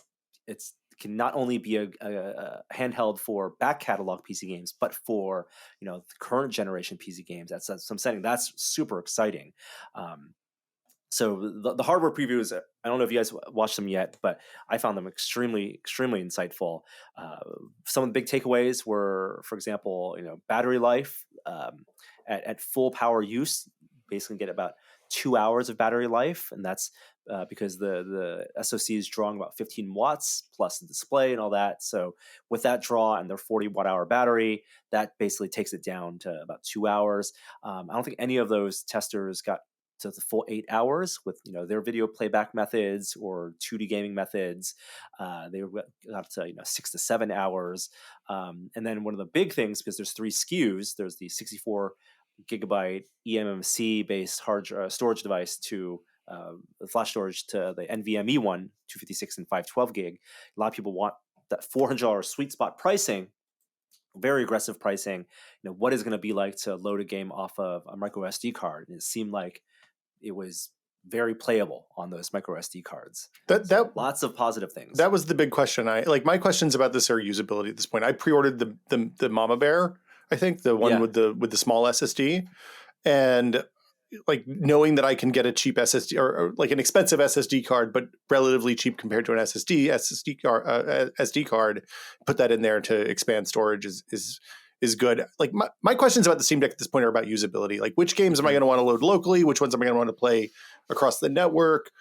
[SPEAKER 2] can not only be a handheld for back catalog PC games, but for the current generation PC games. That's some setting. That's super exciting. So the hardware previews, I don't know if you guys watched them yet, but I found them extremely insightful. Some of the big takeaways were, for example, battery life at full power use, basically get about 2 hours of battery life, and that's because the SoC is drawing about 15 watts plus the display and all that. So with that draw and their 40 watt hour battery, that basically takes it down to about 2 hours. I don't think any of those testers got to the full 8 hours with their video playback methods or 2D gaming methods. They got to 6 to 7 hours. And then one of the big things, because there's 3 SKUs, there's the 64 gigabyte eMMC based hard storage device to the flash storage to the NVMe one, 256 and 512 gig. A lot of people want that $400 sweet spot pricing, very aggressive pricing. What is going to be like to load a game off of a micro SD card? And it seemed like it was very playable on those micro SD cards.
[SPEAKER 1] That
[SPEAKER 2] lots of positive things.
[SPEAKER 1] That was the big question. My questions about this are usability at this point. I pre-ordered the Mama Bear, I think, the one with the small SSD, and knowing that I can get a cheap SSD or like an expensive SSD card, but relatively cheap compared to an SD card, put that in there to expand storage is good. Like my questions about the Steam Deck at this point are about usability. Like, which games am I going to want to load locally? Which ones am I going to want to play across the network?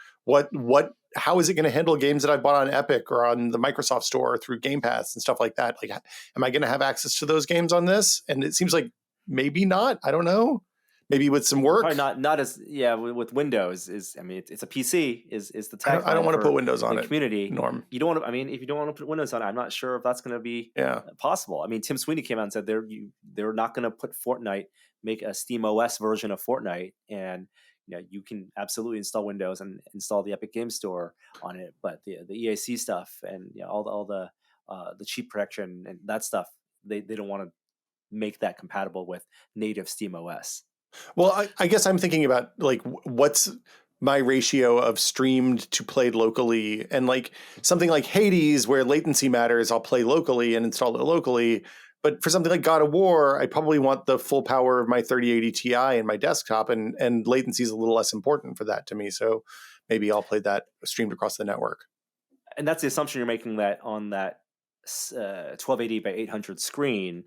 [SPEAKER 1] How is it going to handle games that I bought on Epic or on the Microsoft Store through Game Pass and stuff like that? Like, am I going to have access to those games on this? And it seems like maybe not. I don't know. Maybe with some work.
[SPEAKER 2] Probably not as with Windows it's a PC is the tag.
[SPEAKER 1] I don't want to put Windows on it.
[SPEAKER 2] Community
[SPEAKER 1] Norm.
[SPEAKER 2] You don't want to. If you don't want to put Windows on it, I'm not sure if that's going to be possible. Tim Sweeney came out and said they're not going to put Fortnite, make a Steam OS version of Fortnite, and you can absolutely install Windows and install the Epic Game Store on it, but the EAC stuff and all the cheap protection and that stuff, they don't want to make that compatible with native Steam OS.
[SPEAKER 1] Well, I guess I'm thinking about what's my ratio of streamed to played locally, and something like Hades, where latency matters, I'll play locally and install it locally. But for something like God of War, I probably want the full power of my 3080 Ti in my desktop, and latency is a little less important for that to me. So maybe I'll play that streamed across the network.
[SPEAKER 2] And that's the assumption you're making, that on that 1280 by 800 screen,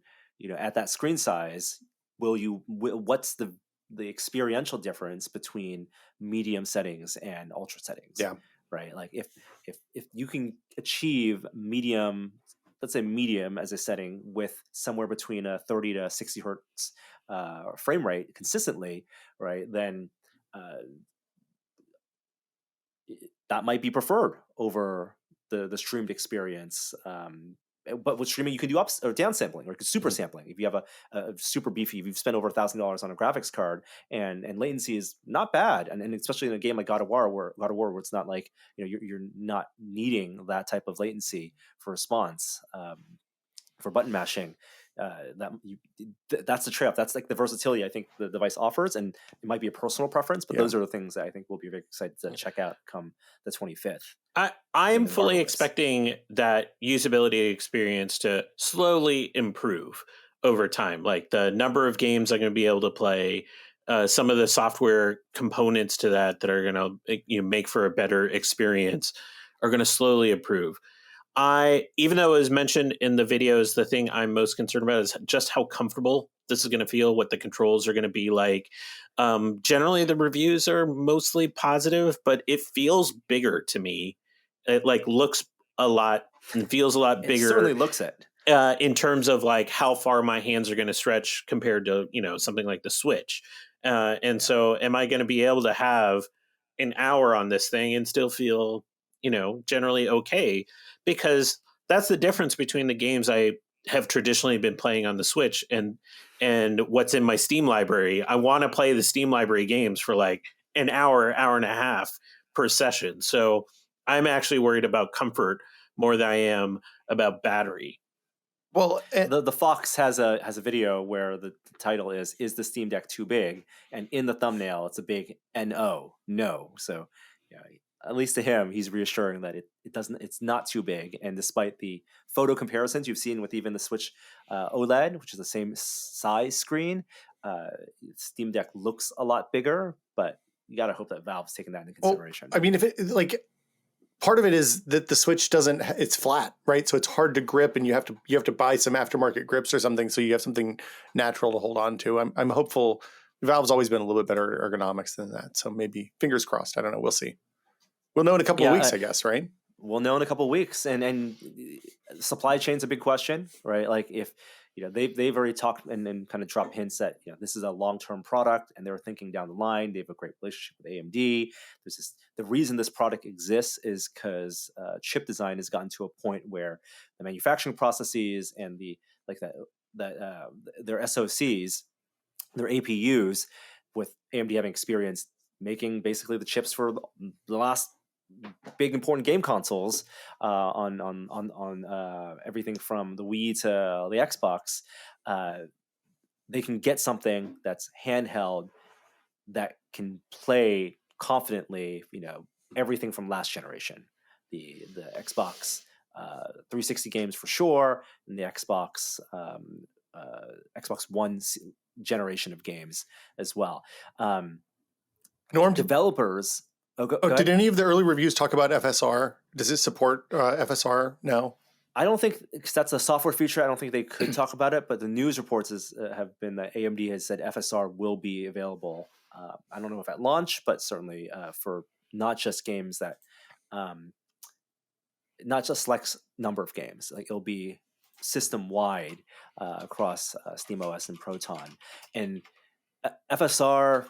[SPEAKER 2] at that screen size, what's the the experiential difference between medium settings and ultra settings.
[SPEAKER 1] Yeah.
[SPEAKER 2] Right. Like if you can achieve medium, let's say medium as a setting with somewhere between a 30 to 60 hertz frame rate consistently, right, then that might be preferred over the streamed experience. But with streaming, you can do up or down sampling or super sampling. If you have a super beefy, if you've spent over $1,000 on a graphics card, and latency is not bad, and especially in a game like God of War, where it's not like you're not needing that type of latency for response, for button mashing. That's the trade-off. That's like the versatility I think the device offers, and it might be a personal preference, but those are the things that I think we'll be very excited to check out come the 25th.
[SPEAKER 3] I am fully expecting that usability experience to slowly improve over time. Like the number of games I'm going to be able to play, some of the software components to that are going to make for a better experience are going to slowly improve. Even though it was mentioned in the videos, the thing I'm most concerned about is just how comfortable this is going to feel, what the controls are going to be like. Generally, the reviews are mostly positive, but it feels bigger to me. It looks a lot and feels a lot bigger.
[SPEAKER 2] It certainly looks it.
[SPEAKER 3] In terms of like how far my hands are going to stretch compared to something like the Switch. So, am I going to be able to have an hour on this thing and still feel generally okay? Because that's the difference between the games I have traditionally been playing on the Switch and what's in my Steam library. I want to play the Steam library games for like an hour and a half per session. So I'm actually worried about comfort more than I am about battery.
[SPEAKER 1] Well,
[SPEAKER 2] the Fox has a video where the title is the Steam Deck too big? And in the thumbnail, it's a big no. So at least to him, he's reassuring that it's not too big. And despite the photo comparisons you've seen with even the Switch OLED, which is the same size screen, Steam Deck looks a lot bigger, but you got to hope that Valve's taking that into consideration.
[SPEAKER 1] Well, I mean, if it part of it is that the Switch it's flat, right? So it's hard to grip, and you have to buy some aftermarket grips or something, so you have something natural to hold on to. I'm hopeful. Valve's always been a little bit better ergonomics than that, so maybe fingers crossed. I don't know. We'll see. We'll know in a couple of weeks, I guess, right?
[SPEAKER 2] We'll know in a couple of weeks, and supply chain's a big question, right? Like if they've already talked and kind of dropped hints that this is a long-term product, and they're thinking down the line. They have a great relationship with AMD. The reason this product exists is because chip design has gotten to a point where the manufacturing processes and their SoCs, their APUs, with AMD having experience making basically the chips for the last big important game consoles on everything from the Wii to the Xbox, they can get something that's handheld that can play confidently, everything from last generation, the Xbox 360 games for sure, and the Xbox One generation of games as well.
[SPEAKER 1] Norm,
[SPEAKER 2] developers.
[SPEAKER 1] Did any of the early reviews talk about FSR? Does it support FSR now?
[SPEAKER 2] I don't think, because that's a software feature, I don't think they could talk about it, but the news reports have been that AMD has said FSR will be available. I don't know if at launch, but certainly for not just games that, not just select number of games. Like it'll be system-wide across SteamOS and Proton. And FSR...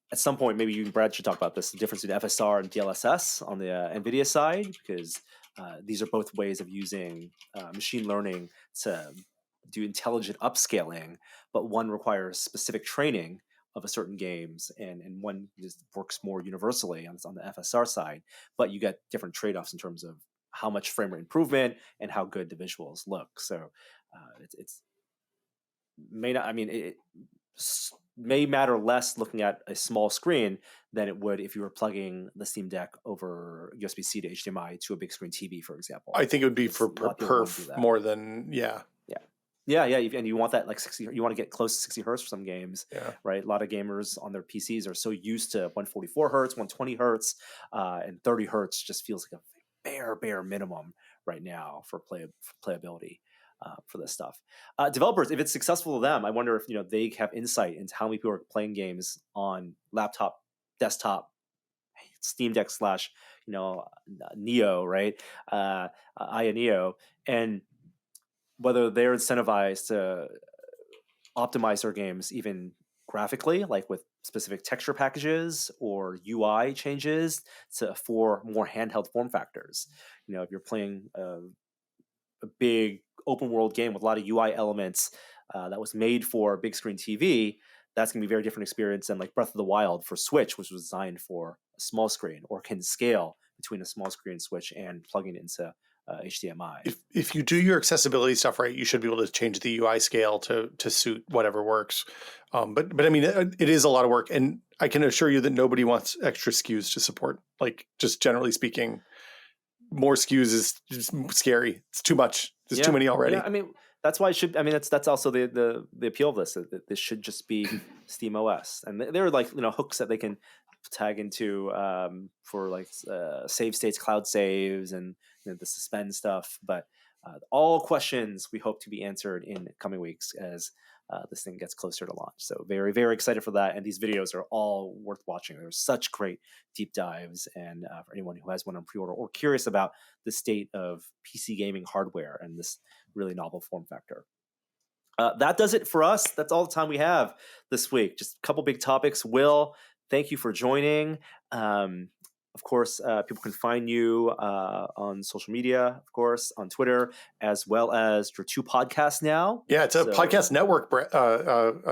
[SPEAKER 2] At some point, maybe you and Brad should talk about this, the difference between FSR and DLSS on the NVIDIA side, because these are both ways of using machine learning to do intelligent upscaling, but one requires specific training of a certain games, and one just works more universally on the FSR side, but you get different trade-offs in terms of how much frame rate improvement and how good the visuals look. So it's may not, I mean, it may matter less looking at a small screen than it would if you were plugging the Steam Deck over USB-C to HDMI to a big screen TV, for example.
[SPEAKER 1] I think it would be for perf more than, Yeah,
[SPEAKER 2] and you want that like 60. You want to get close to 60 hertz for some games, right? A lot of gamers on their PCs are so used to 144 hertz, 120 hertz, and 30 hertz just feels like a bare minimum right now for playability. for this stuff. Developers, if it's successful to them, I wonder if they have insight into how many people are playing games on laptop, desktop, Steam Deck slash Neo, right? Aya Neo, and whether they're incentivized to optimize their games even graphically, like with specific texture packages or UI changes for more handheld form factors. If you're playing a big open world game with a lot of UI elements that was made for big screen TV, that's going to be a very different experience than like Breath of the Wild for Switch, which was designed for a small screen, or can scale between a small screen Switch and plugging into HDMI.
[SPEAKER 1] If you do your accessibility stuff right, you should be able to change the UI scale to suit whatever works. But I mean, it is a lot of work, and I can assure you that nobody wants extra SKUs to support. Like, just generally speaking, more SKUs is just scary. It's too much. There's too many already.
[SPEAKER 2] Yeah, I mean, that's why it should. I mean, that's also the appeal of this. That this should just be Steam OS, and there are like hooks that they can tag into for like save states, cloud saves, and the suspend stuff. But all questions we hope to be answered in coming weeks as this thing gets closer to launch. So very, very excited for that. And these videos are all worth watching. There's such great deep dives. And for anyone who has one on pre-order or curious about the state of PC gaming hardware and this really novel form factor. That does it for us. That's all the time we have this week. Just a couple big topics. Will, thank you for joining. Of course, people can find you on social media, of course, on Twitter, as well as your 2 podcasts now.
[SPEAKER 1] Yeah, it's a podcast network,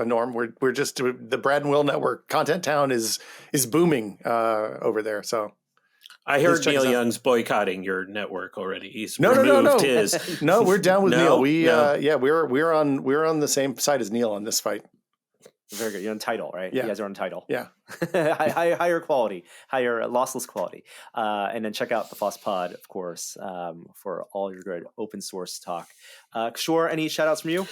[SPEAKER 1] Norm. We're just the Brad and Will Network. Content Town is booming over there. So
[SPEAKER 3] I heard Neil Young's boycotting your network already. He's
[SPEAKER 1] no.
[SPEAKER 3] removed his.
[SPEAKER 1] No, we're down with Neil.
[SPEAKER 3] No.
[SPEAKER 1] We're on the same side as Neil on this fight.
[SPEAKER 2] Very good. You're on Tidal, right?
[SPEAKER 1] Yeah.
[SPEAKER 2] You guys are on Tidal.
[SPEAKER 1] Yeah.
[SPEAKER 2] higher quality, higher lossless quality. And then check out the fospod, of course, for all your good open source talk. Kishore, any shout outs from you?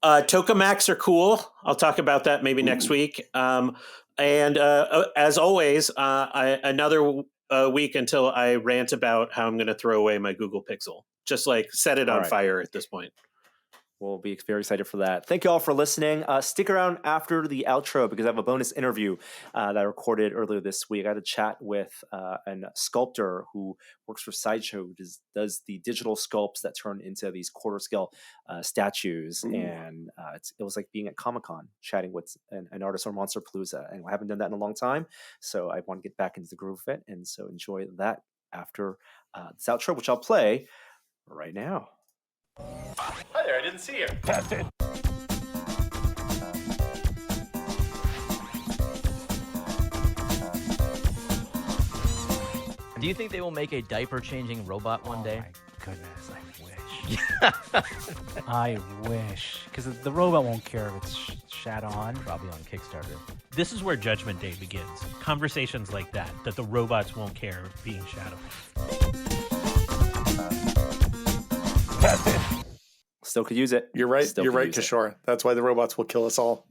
[SPEAKER 3] Tokamaks are cool. I'll talk about that maybe next week. And as always, another week until I rant about how I'm going to throw away my Google Pixel. Just like set it on fire at this point.
[SPEAKER 2] We'll be very excited for that. Thank you all for listening. Stick around after the outro because I have a bonus interview that I recorded earlier this week. I had a chat with a sculptor who works for Sideshow, who does the digital sculpts that turn into these quarter scale statues. Ooh. And it was like being at Comic-Con, chatting with an artist on Monsterpalooza. And I haven't done that in a long time. So I want to get back into the groove of it. And so enjoy that after this outro, which I'll play right now.
[SPEAKER 1] Hi there, I didn't see you. That's it.
[SPEAKER 4] Do you think they will make a diaper-changing robot one day?
[SPEAKER 5] Oh my goodness, I wish. I wish. Because the robot won't care if it's shat on.
[SPEAKER 4] Probably on Kickstarter.
[SPEAKER 6] This is where Judgment Day begins. Conversations like that the robots won't care being shat on.
[SPEAKER 2] Still could use it.
[SPEAKER 1] You're right. You're right, Kishore. That's why the robots will kill us all.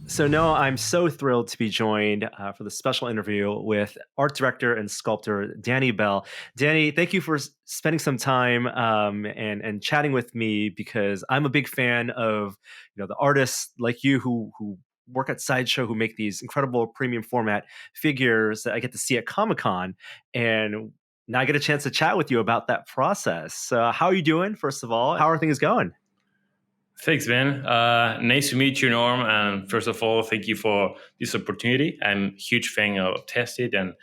[SPEAKER 2] So no, I'm so thrilled to be joined for the special interview with art director and sculptor Danny Bell. Danny, thank you for spending some time and chatting with me because I'm a big fan of the artists like you who work at Sideshow, who make these incredible premium format figures that I get to see at Comic-Con. And now I get a chance to chat with you about that process. How are you doing, first of all? How are things going?
[SPEAKER 7] Thanks, Ben. Nice to meet you, Norm. And first of all, thank you for this opportunity. I'm a huge fan of Tested and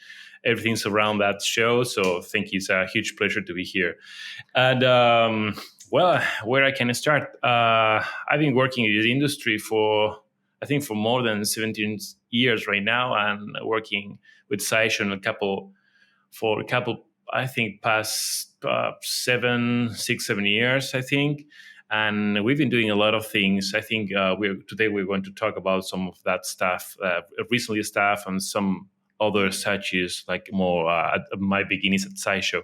[SPEAKER 7] everything around that show. So thank you. It's a huge pleasure to be here. And well, where I can start? I've been working in this industry for more than 17 years right now, and working with Sideshow for a couple, I think, past 7 years, I think. And we've been doing a lot of things. I think today we're going to talk about some of that stuff, recently stuff, and some other statues, like more at my beginnings at Sideshow.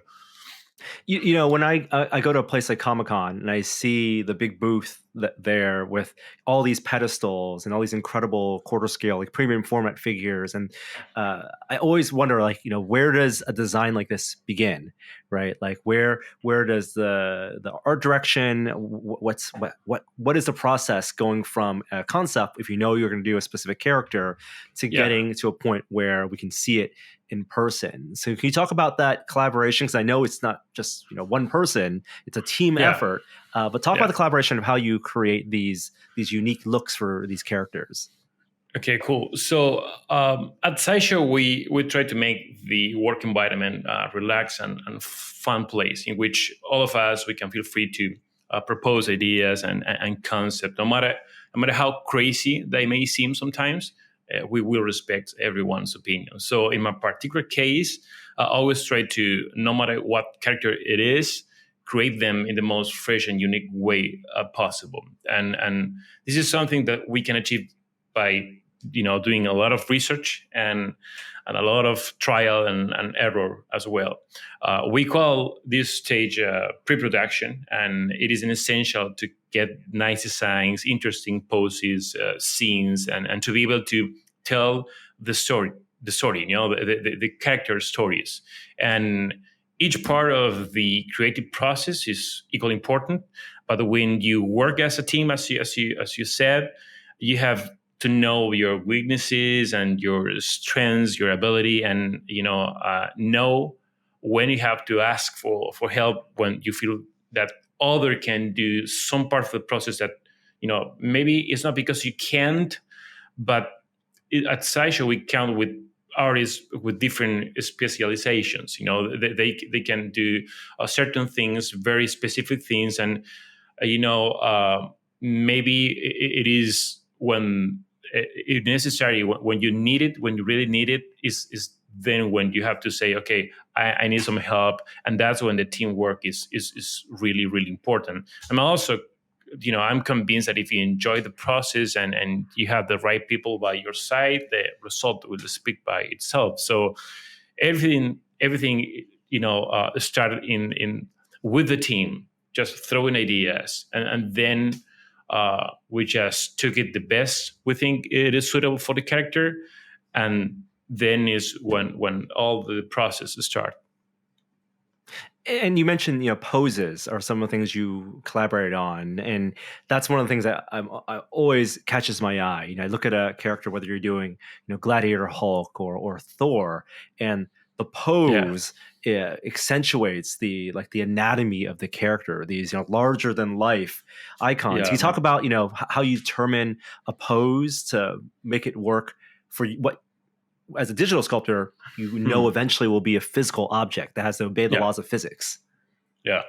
[SPEAKER 2] When I go to a place like Comic-Con and I see the big booth there with all these pedestals and all these incredible quarter scale, like premium format figures, and I always wonder, where does a design like this begin, right? Like where does the art direction, what is the process going from a concept, if you know you're going to do a specific character, to getting to a point where we can see it in person? So can you talk about that collaboration? Because I know it's not just one person; it's a team effort. But talk about the collaboration of how you create these unique looks for these characters.
[SPEAKER 7] Okay, cool. So at Sideshow, we try to make the work environment relaxed and fun place in which all of us, we can feel free to propose ideas and concept. No matter how crazy they may seem sometimes, we will respect everyone's opinion. So in my particular case, I always try to, no matter what character it is, create them in the most fresh and unique way possible. And this is something that we can achieve by doing a lot of research and a lot of trial and error as well. We call this stage pre-production, and it is an essential to get nice designs, interesting poses, scenes, and to be able to tell the story, the character stories. And each part of the creative process is equally important. But when you work as a team, as you said, you have to know your weaknesses and your strengths, your ability, and know when you have to ask for help when you feel that other can do some part of the process that maybe it's not because you can't, but at Sideshow we count with artists with different specializations. They can do certain things, very specific things, and maybe it is when it's necessary, when you need it, when you really need it, is then when you have to say, okay, I need some help, and that's when the teamwork is really, really important. And also, I'm convinced that if you enjoy the process and you have the right people by your side, the result will speak by itself. So everything started in with the team, just throwing ideas, and then we just took it the best we think it is suitable for the character, and then is when all the process start.
[SPEAKER 2] And you mentioned, poses are some of the things you collaborated on, and that's one of the things that I always catches my eye. I look at a character, whether you're doing, Gladiator Hulk or Thor, and the pose accentuates the anatomy of the character. These larger than life icons.
[SPEAKER 7] Yeah.
[SPEAKER 2] Can you talk about how you determine a pose to make it work for what, as a digital sculptor, eventually will be a physical object that has to obey the laws of physics.
[SPEAKER 7] Yeah.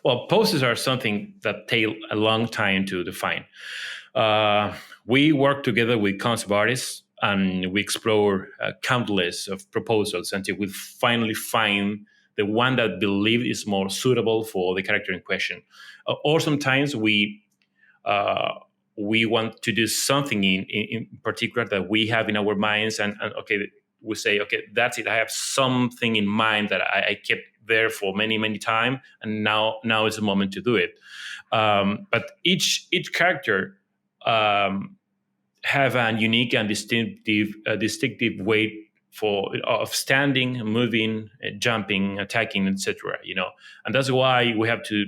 [SPEAKER 7] Well, poses are something that take a long time to define. We work together with concept artists, and we explore countless of proposals until we finally find the one that believe is more suitable for the character in question. Or sometimes we want to do something in particular that we have in our minds, and okay, we say, okay, that's it. I have something in mind that I kept there for many, many times, and now is the moment to do it. But each character have a unique and distinctive way of standing, moving, jumping, attacking, etc. And that's why we have to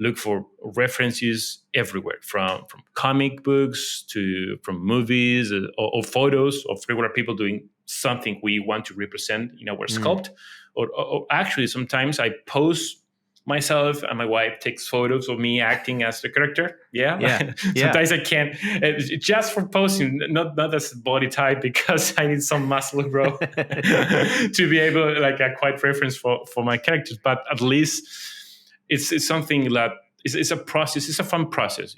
[SPEAKER 7] look for references everywhere, from comic books from movies or photos of regular people doing something we want to represent in our sculpt. Or actually, sometimes I pose myself and my wife takes photos of me acting as the character. Sometimes I can't, just for posing, not as body type, because I need some muscle growth to be able, like a quite reference for my characters. But at least it's something that it's a process. It's a fun process.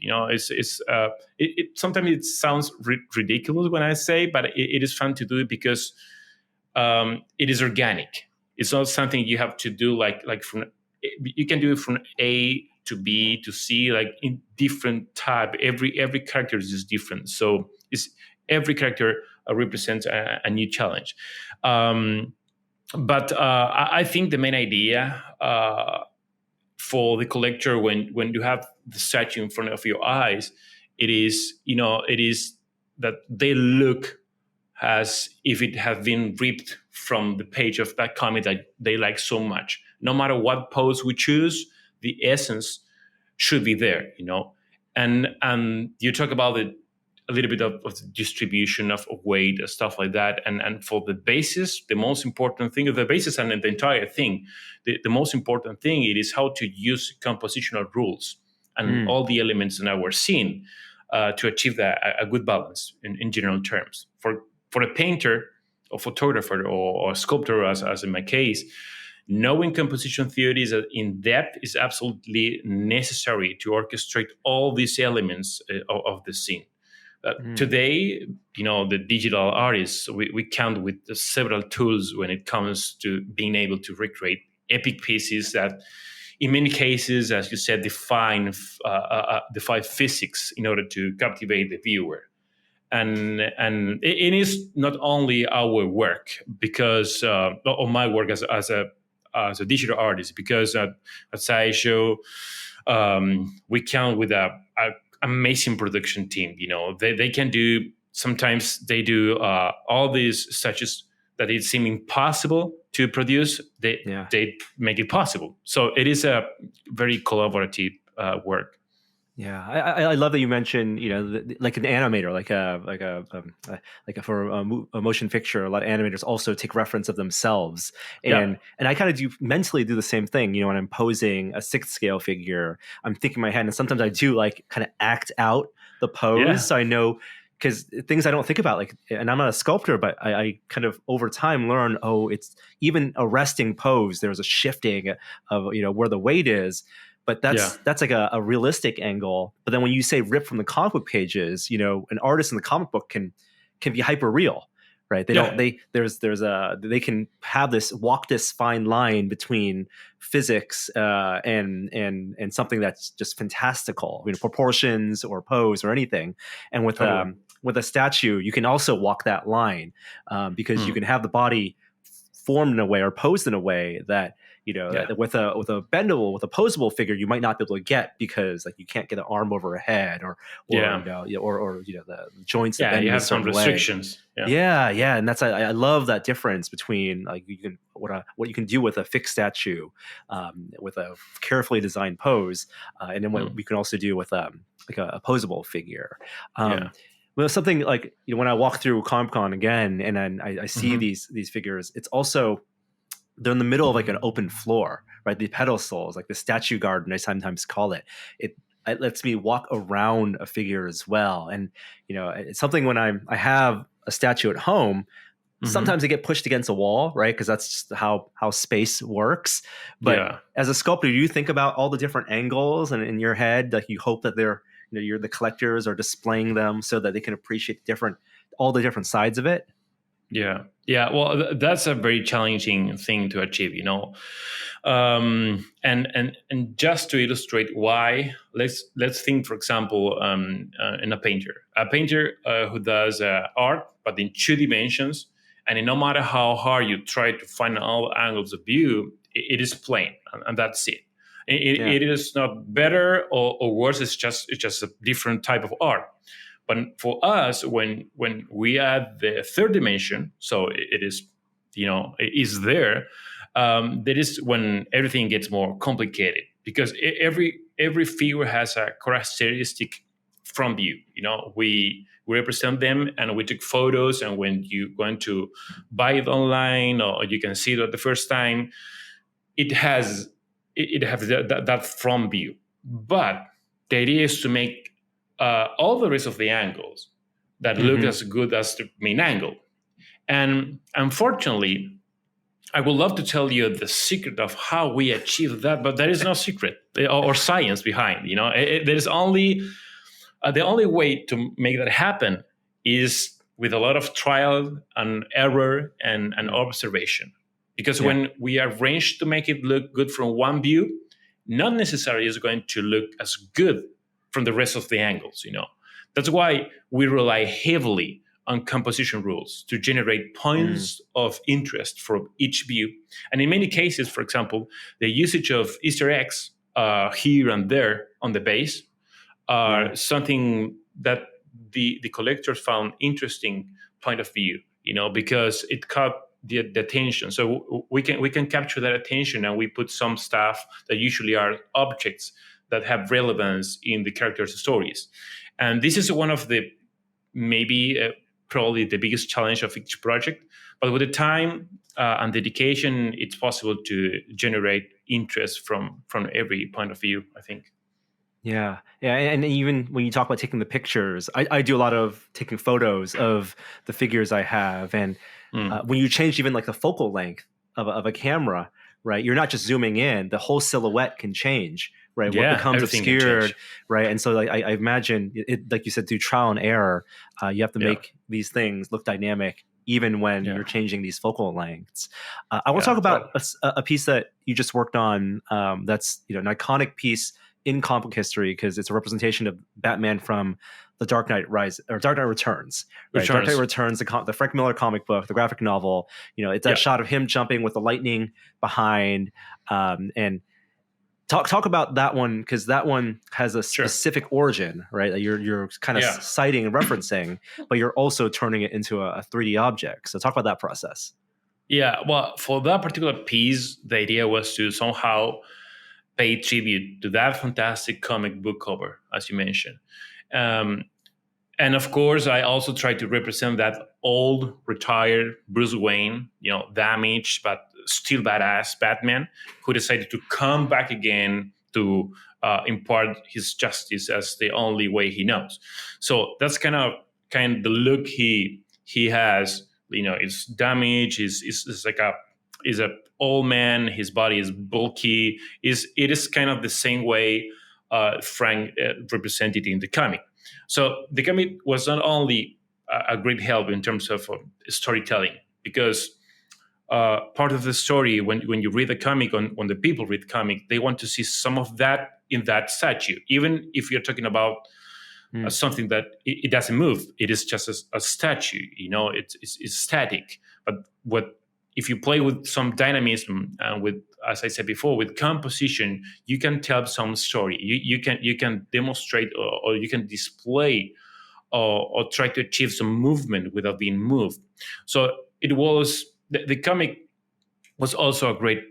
[SPEAKER 7] Sometimes it sounds ridiculous when I say, but it is fun to do it because it is organic. It's not something you have to do like from. You can do it from A to B to C, like in different type. Every character is just different. So every character represents a new challenge. But I think the main idea for the collector, when you have the statue in front of your eyes, it is that they look as if it had been ripped from the page of that comic that they like so much. No matter what pose we choose, the essence should be there, And you talk about it a little bit of the distribution of weight and stuff like that. And for the basis, the most important thing of the basis and the entire thing, the most important thing it is how to use compositional rules and all the elements that we're seeing to achieve a good balance in general terms. For a painter or photographer or a sculptor, as in my case, knowing composition theories in depth is absolutely necessary to orchestrate all these elements of the scene. Today, the digital artists, we count with several tools when it comes to being able to recreate epic pieces that, in many cases, as you said, defy physics in order to captivate the viewer. And it is not only our work, because or my work as a digital artist, because at Sideshow, we count with a amazing production team. They can do, sometimes they do all these touches that it seem impossible to produce. They make it possible. So it is a very collaborative work.
[SPEAKER 2] Yeah, I love that you mentioned, like an animator, for a motion picture, a lot of animators also take reference of themselves, and I kind of mentally do the same thing. When I'm posing a 6th scale figure, I'm thinking in my head, and sometimes I do kind of act out the pose, so I know, because things I don't think about, and I'm not a sculptor, but I kind of over time learn, it's even a resting pose, there's a shifting of where the weight is. But that's like a realistic angle. But then when you say rip from the comic book pages, an artist in the comic book can be hyper real, right? They can have walk this fine line between physics and something that's just fantastical, proportions or pose or anything. And with a statue, you can also walk that line because you can have the body formed in a way or posed in a way that with a bendable, with a posable figure, you might not be able to get, because you can't get an arm over a head or the joints.
[SPEAKER 7] Yeah, you have some restrictions.
[SPEAKER 2] Yeah, and that's I love that difference between what you can do with a fixed statue, with a carefully designed pose, and then what we can also do with a posable figure. Well, something when I walk through Comic-Con again, and then I see these figures, it's also, they're in the middle of an open floor, right? The pedestals, the statue garden, I sometimes call it. It lets me walk around a figure as well. And, it's something when I have a statue at home, sometimes they get pushed against a wall, right? Because that's just how space works. But as a sculptor, do you think about all the different angles and in your head, you hope that they're, the collectors are displaying them so that they can appreciate all the different sides of it?
[SPEAKER 7] Yeah. Well, that's a very challenging thing to achieve, and just to illustrate why, let's think, for example, in a painter who does art, but in 2 dimensions, and no matter how hard you try to find all angles of view, it is plain, and that's it. It is not better or worse. It's just a different type of art. But for us, when we add the 3rd dimension, so it is, it is there. That is when everything gets more complicated, because every figure has a characteristic front view. We represent them and we took photos, and when you're going to buy it online or you can see it the first time, it has that front view. But the idea is to make all the rest of the angles that look as good as the main angle. And unfortunately, I would love to tell you the secret of how we achieve that, but there is no secret or science behind. There is only the only way to make that happen is with a lot of trial and error and observation. Because when we arrange to make it look good from one view, not necessarily is going to look as good from the rest of the angles. That's why we rely heavily on composition rules to generate points of interest from each view. And in many cases, for example, the usage of Easter eggs here and there on the base are something that the collectors found interesting point of view. because it caught the attention. So we can capture that attention, and we put some stuff that usually are objects that have relevance in the characters' stories. And this is one of the maybe probably the biggest challenge of each project. But with the time and dedication, it's possible to generate interest from every point of view, I think.
[SPEAKER 2] Yeah. And even when you talk about taking the pictures, I do a lot of taking photos of the figures I have. And when you change even like the focal length of a camera, right, you're not just zooming in, the whole silhouette can change, right?
[SPEAKER 7] Yeah,
[SPEAKER 2] what becomes
[SPEAKER 7] everything can
[SPEAKER 2] obscured,
[SPEAKER 7] change.
[SPEAKER 2] right? And so like, I imagine it, like you said, through trial and error, you have to make these things look dynamic even when you're changing these focal lengths. I want to talk about a piece that you just worked on that's an iconic piece in comic book history, because it's a representation of Batman from The Dark Knight Returns. Right? Dark Knight Returns, the Frank Miller comic book, the graphic novel. It's that shot of him jumping with the lightning behind. And talk about that one, because that one has a specific origin, right? That you're kind of citing and referencing, but you're also turning it into a 3D object. So talk about that process.
[SPEAKER 7] Yeah, well, for that particular piece, the idea was to somehow pay tribute to that fantastic comic book cover, as you mentioned. And of course, I also tried to represent that old, retired Bruce Wayne, damaged, but still badass Batman, who decided to come back again to impart his justice as the only way he knows. So that's kind of the look he has. It's damaged. Is a old man. His body is bulky. It is kind of the same way Frank represented in the comic. So the comic was not only a great help in terms of storytelling, because part of the story, when you read the comic, when the people read comic, they want to see some of that in that statue, even if you're talking about something that it doesn't move. It is just a statue, it's static. But if you play with some dynamism and with, as I said before, with composition, you can tell some story. You can demonstrate or you can display or try to achieve some movement without being moved. So it was the comic was also a great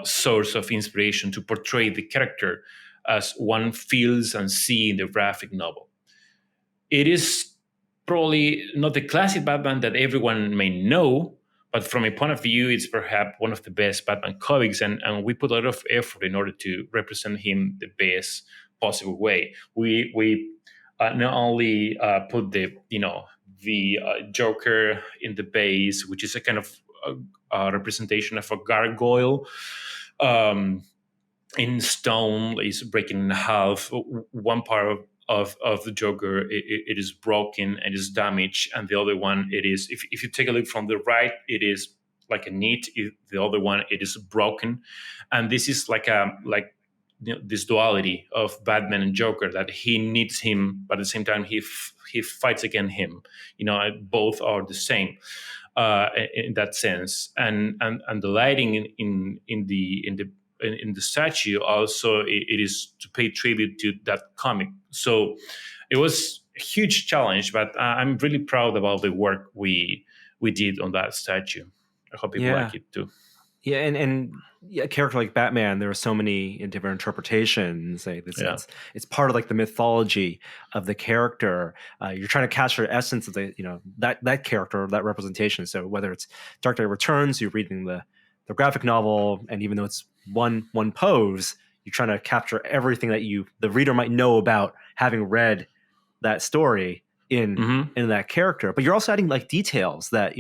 [SPEAKER 7] source of inspiration to portray the character as one feels and sees in the graphic novel. It is probably not the classic Batman that everyone may know, but from a point of view, it's perhaps one of the best Batman comics, and we put a lot of effort in order to represent him the best possible way. We not only put the Joker in the base, which is a kind of representation of a gargoyle in stone, is breaking in half. One part of the Joker, it is broken and is damaged, and the other one, it is, if you take a look from the right, it is like a knit. The other one, it is broken, and this is like this duality of Batman and Joker, that he needs him, but at the same time he fights against him. Both are the same in that sense, and the lighting in the statue also, it is to pay tribute to that comic. So it was a huge challenge, but I'm really proud about the work we did on that statue. I hope people like it too.
[SPEAKER 2] Yeah, and a character like Batman, there are so many different interpretations. It's part of like the mythology of the character. You're trying to capture the essence of the that character, that representation. So whether it's Dark Knight Returns, you're reading the graphic novel, and even though it's one pose, you're trying to capture everything that the reader might know about having read that story in that character. But you're also adding like details that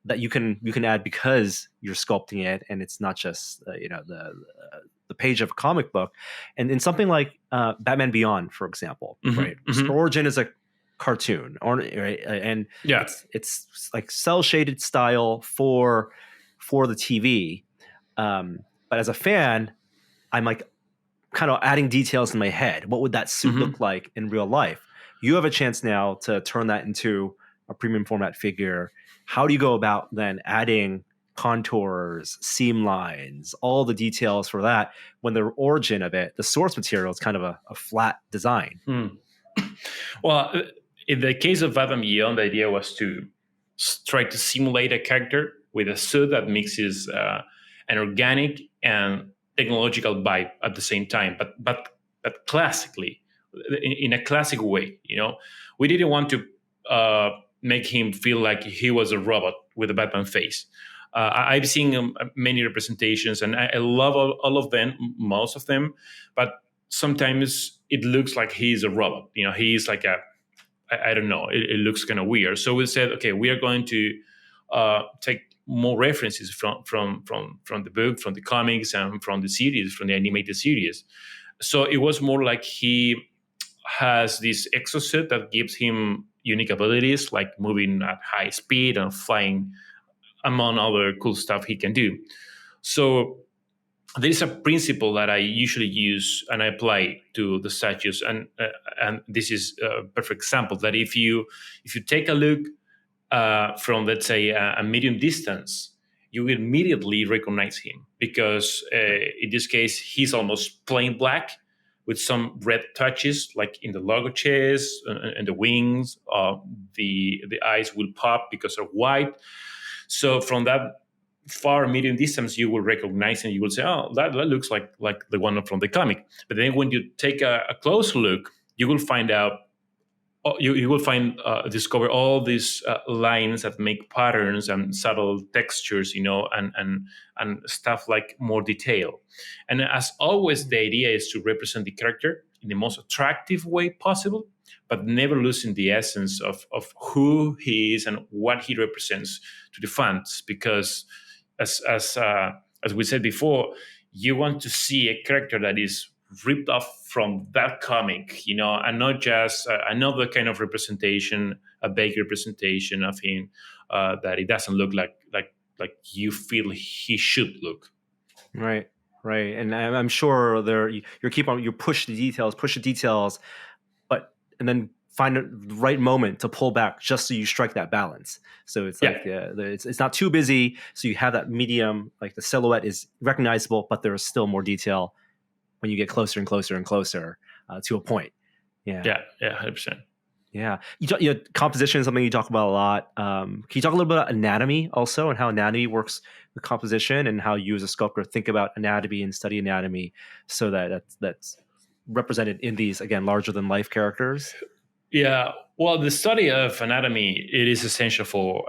[SPEAKER 2] that you can add because you're sculpting it, and it's not just the page of a comic book. And in something like Batman Beyond, for example, right? Mm-hmm. Origin is a cartoon, right? And it's like cell shaded style for the TV. But as a fan, I'm like kind of adding details in my head. What would that suit look like in real life? You have a chance now to turn that into a premium format figure. How do you go about then adding contours, seam lines, all the details for that, when the origin of it, the source material, is kind of a flat design?
[SPEAKER 7] Well, in the case of Batman Beyond, the idea was to try to simulate a character with a suit that mixes an organic and technological vibe at the same time, but classically, in a classic way. We didn't want to make him feel like he was a robot with a Batman face. I've seen many representations, and I love all of them, most of them, but sometimes it looks like he's a robot. He's like I don't know. It looks kind of weird. So we said, okay, we are going to take more references from the book, from the comics, and from the series, from the animated series. So it was more like he has this exosuit that gives him unique abilities, like moving at high speed and flying, among other cool stuff he can do. So there is a principle that I usually use and I apply to the statues, and this is a perfect example. That if you take a look from, let's say, a medium distance, you will immediately recognize him, because in this case he's almost plain black with some red touches, like in the logo chest and the wings. The eyes will pop because they're white. So from that far medium distance, you will recognize and you will say, "Oh, that looks like the one from the comic." But then when you take a close look, you will find out. You will discover all these lines that make patterns and subtle textures, and stuff like more detail. And as always, the idea is to represent the character in the most attractive way possible, but never losing the essence of who he is and what he represents to the fans. Because as we said before, you want to see a character that is ripped off from that comic, and not just another kind of representation, a vague representation of him that it doesn't look like you feel he should look.
[SPEAKER 2] Right. And I'm sure you push the details, and then find the right moment to pull back just so you strike that balance. So it's like it's not too busy, so you have that medium, like the silhouette is recognizable, but there is still more detail when you get closer and closer and closer to a point. Yeah,
[SPEAKER 7] 100%.
[SPEAKER 2] Yeah, composition is something you talk about a lot. Can you talk a little bit about anatomy also, and how anatomy works with composition, and how you as a sculptor think about anatomy and study anatomy, so that's represented in these, again, larger than life characters?
[SPEAKER 7] Yeah, well, the study of anatomy, it is essential for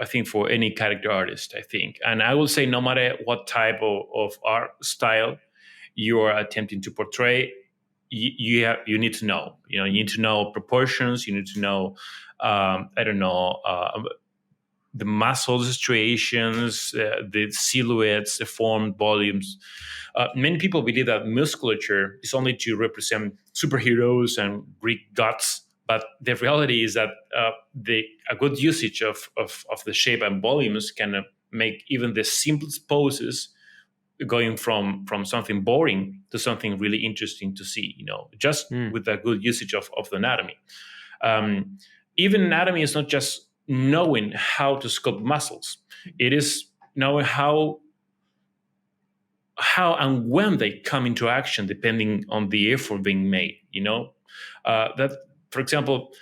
[SPEAKER 7] any character artist, I think. And I will say, no matter what type of art style you are attempting to portray, you need to know. You need to know proportions. You need to know, the muscle striations, the silhouettes, the form, volumes. Many people believe that musculature is only to represent superheroes and Greek gods, but the reality is that a good usage of the shape and volumes can make even the simplest poses going from something boring to something really interesting to see, just with a good usage of the anatomy. Even anatomy is not just knowing how to sculpt muscles. It is knowing how and when they come into action, depending on the effort being made. That, for example,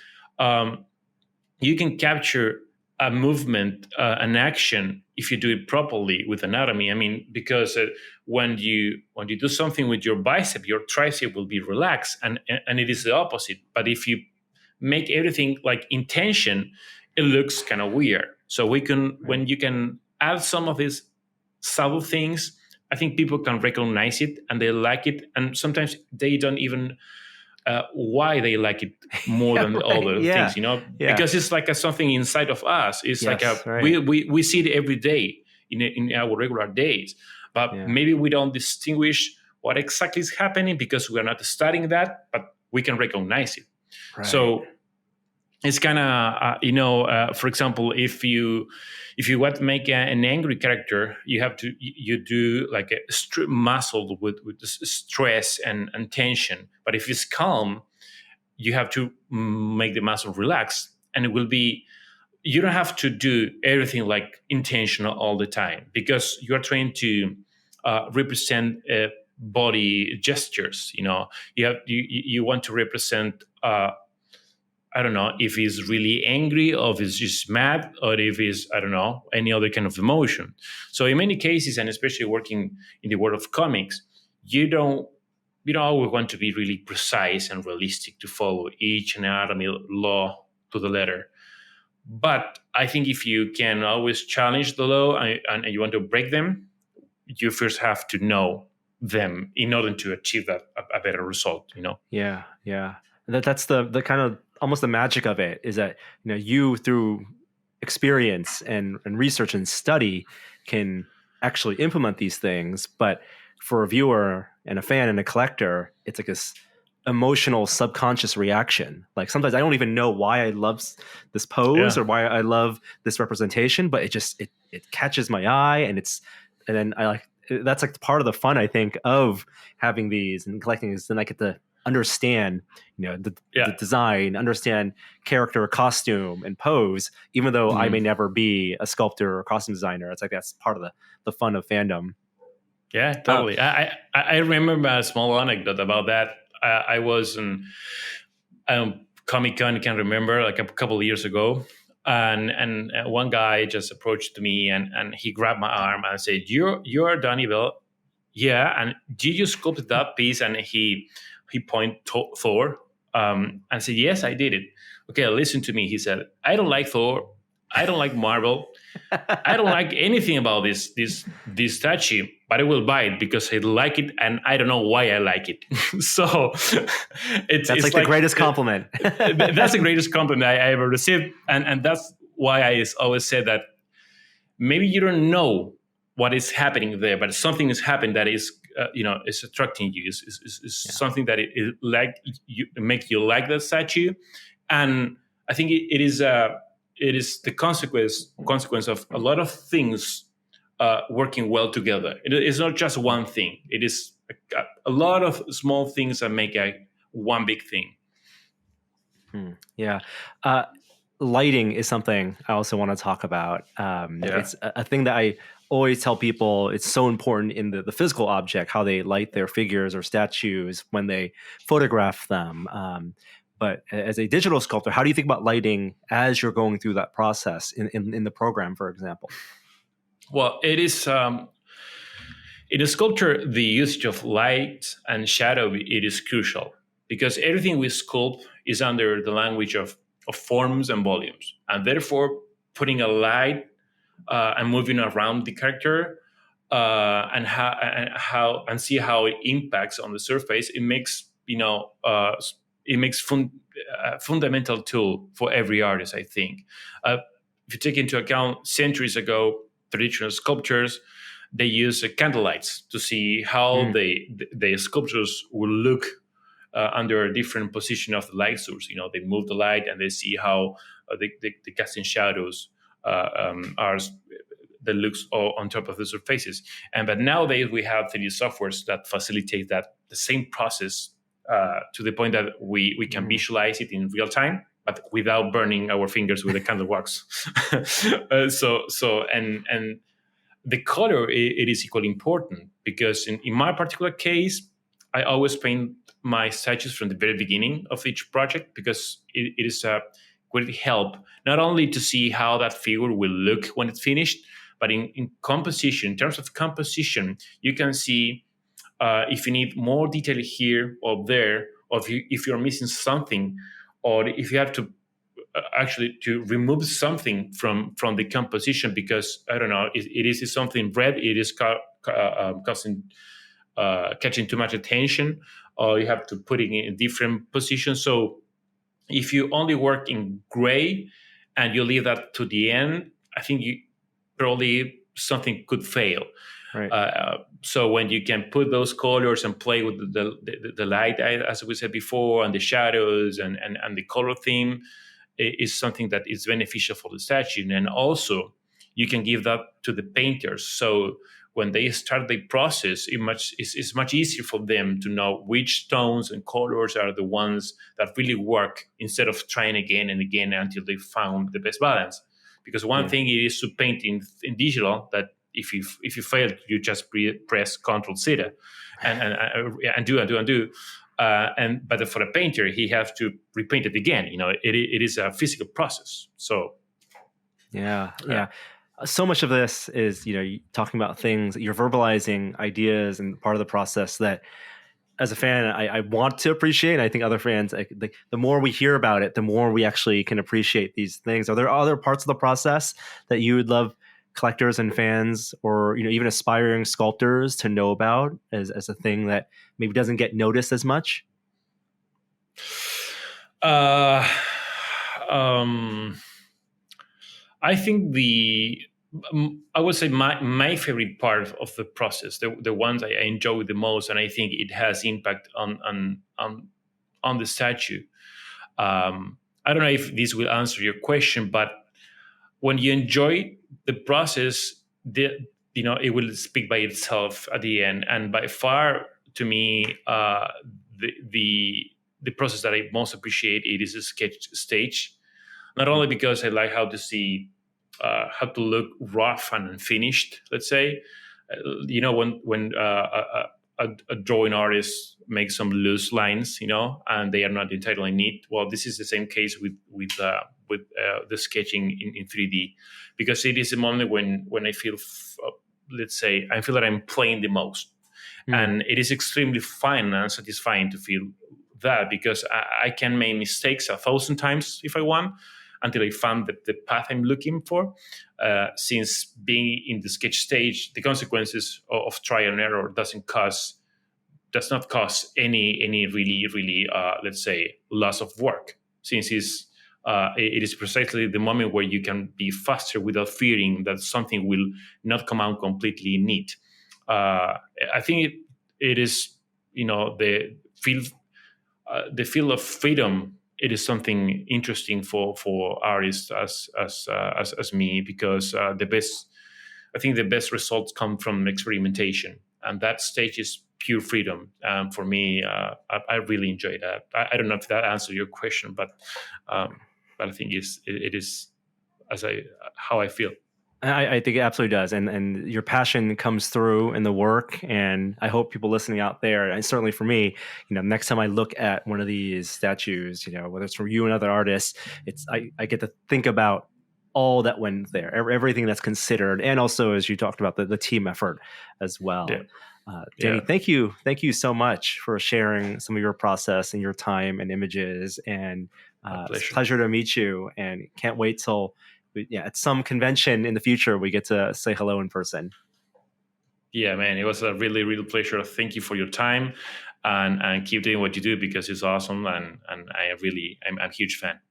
[SPEAKER 7] you can capture a movement, an action, if you do it properly with anatomy. I mean, because when you do something with your bicep, your tricep will be relaxed, and it is the opposite. But if you make everything like in tension, it looks kind of weird. So when you can add some of these subtle things, I think people can recognize it and they like it, and sometimes they don't even why they like it more than all the things, because it's like something inside of us. It's we see it every day in our regular days, but maybe we don't distinguish what exactly is happening because we are not studying that, but we can recognize it. Right. So it's kind of, for example, if you want to make an angry character, you do like a muscle with stress and tension. But if it's calm, you have to make the muscle relax, and it will be. You don't have to do everything like intentional all the time, because you are trying to represent body gestures. You want to represent I don't know if he's really angry or if he's just mad or if he's, I don't know, any other kind of emotion. So in many cases, and especially working in the world of comics, you don't always want to be really precise and realistic to follow each anatomy law to the letter. But I think if you can always challenge the law and you want to break them, you first have to know them in order to achieve a better result,
[SPEAKER 2] Yeah. That's the kind of almost the magic of it, is that you through experience and research and study can actually implement these things. But for a viewer and a fan and a collector, it's like this emotional subconscious reaction. Like sometimes I don't even know why I love this pose or why I love this representation, but it catches my eye, and then I like, that's like part of the fun, I think, of having these and collecting these. Then I get to understand, the design, understand character, costume, and pose, even though I may never be a sculptor or costume designer. It's like that's part of the fun of fandom.
[SPEAKER 7] Yeah, totally. I remember a small anecdote about that. I was in Comic-Con, I can't remember, like a couple of years ago. And one guy just approached me and he grabbed my arm and said, You're Donnie Bell? Yeah. And did you sculpt that piece? And he pointed to Thor and said, yes, I did it. Okay, listen to me. He said, I don't like Thor. I don't like Marvel. I don't like anything about this statue, but I will buy it because I like it, and I don't know why I like it. So it's
[SPEAKER 2] like the greatest compliment.
[SPEAKER 7] That's the greatest compliment I ever received, and that's why I always say that maybe you don't know what is happening there, but something is happening that is is attracting you. Is something that it like you make you like that statue, and I think it is the consequence of a lot of things working well together. It's not just one thing. It is a lot of small things that make one big thing.
[SPEAKER 2] Yeah. Lighting is something I also want to talk about. It's a thing that I always tell people. It's so important in the physical object, how they light their figures or statues when they photograph them. But as a digital sculptor, how do you think about lighting as you're going through that process in the program, for example?
[SPEAKER 7] Well, it is in a sculpture, the usage of light and shadow, it is crucial because everything we sculpt is under the language of forms and volumes, and therefore putting a light and moving around the character and see how it impacts on the surface. It makes fundamental tool for every artist, I think. If you take into account centuries ago, traditional sculptures, they use candlelights to see how the sculptures will look under a different position of the light source. They move the light and they see how the casting shadows are that looks on top of the surfaces. But nowadays we have 3D softwares that facilitate the same process to the point that we can visualize it in real time, but without burning our fingers with the candle wax. And the color, it is equally important because in my particular case, I always paint my statues from the very beginning of each project because it is a great help, not only to see how that figure will look when it's finished, but in composition, in terms of composition, you can see if you need more detail here or there, or if you're missing something, or if you have to actually to remove something from the composition because, I don't know, it is something red, it is catching too much attention, or you have to put it in a different position. So if you only work in gray and you leave that to the end, I think probably something could fail. Right. So when you can put those colors and play with the light, as we said before, and the shadows and the color theme, is something that is beneficial for the statue. And also, you can give that to the painters. So when they start the process, it's much easier for them to know which tones and colors are the ones that really work, instead of trying again and again until they found the best balance. Because one thing is to paint in digital, that if you fail, you just press Ctrl Z and do. But for a painter, he has to repaint it again. It is a physical process. So
[SPEAKER 2] Yeah. So much of this is, talking about things, you're verbalizing ideas and part of the process that, as a fan, I want to appreciate. And I think other fans, the more we hear about it, the more we actually can appreciate these things. Are there other parts of the process that you would love collectors and fans, or even aspiring sculptors, to know about as a thing that maybe doesn't get noticed as much?
[SPEAKER 7] I think I would say my favorite part of the process, the ones I enjoy the most, and I think it has impact on the statue. I don't know if this will answer your question, but when you enjoy the process, it will speak by itself at the end. And by far, to me, the process that I most appreciate, it is a sketch stage. Not only because I like how to look rough and finished, let's say, when a drawing artist makes some loose lines, and they are not entirely neat. Well, this is the same case with the sketching in 3D, because it is a moment when I feel, let's say, I feel that I'm playing the most, and it is extremely fun and satisfying to feel that, because I can make mistakes 1,000 times if I want, until I found the path I'm looking for. Since being in the sketch stage, the consequences of trial and error does not cause any really let's say, loss of work, since it is precisely the moment where you can be faster without fearing that something will not come out completely neat. I think it is, the feel of freedom. It is something interesting for artists as me, because I think the best results come from experimentation, and that stage is pure freedom. For me, I really enjoy that. I don't know if that answers your question, but I think it is how I feel.
[SPEAKER 2] I think it absolutely does. And your passion comes through in the work. And I hope people listening out there, and certainly for me, next time I look at one of these statues, whether it's from you and other artists, I get to think about all that went there, everything that's considered. And also, as you talked about, the team effort as well. Yeah. Danny, thank you. Thank you so much for sharing some of your process and your time and images. And it's a pleasure to meet you, and can't wait till at some convention in the future we get to say hello in person.
[SPEAKER 7] Yeah, man, it was a really, real pleasure. Thank you for your time, and keep doing what you do, because it's awesome, and I'm a huge fan.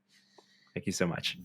[SPEAKER 2] Thank you so much.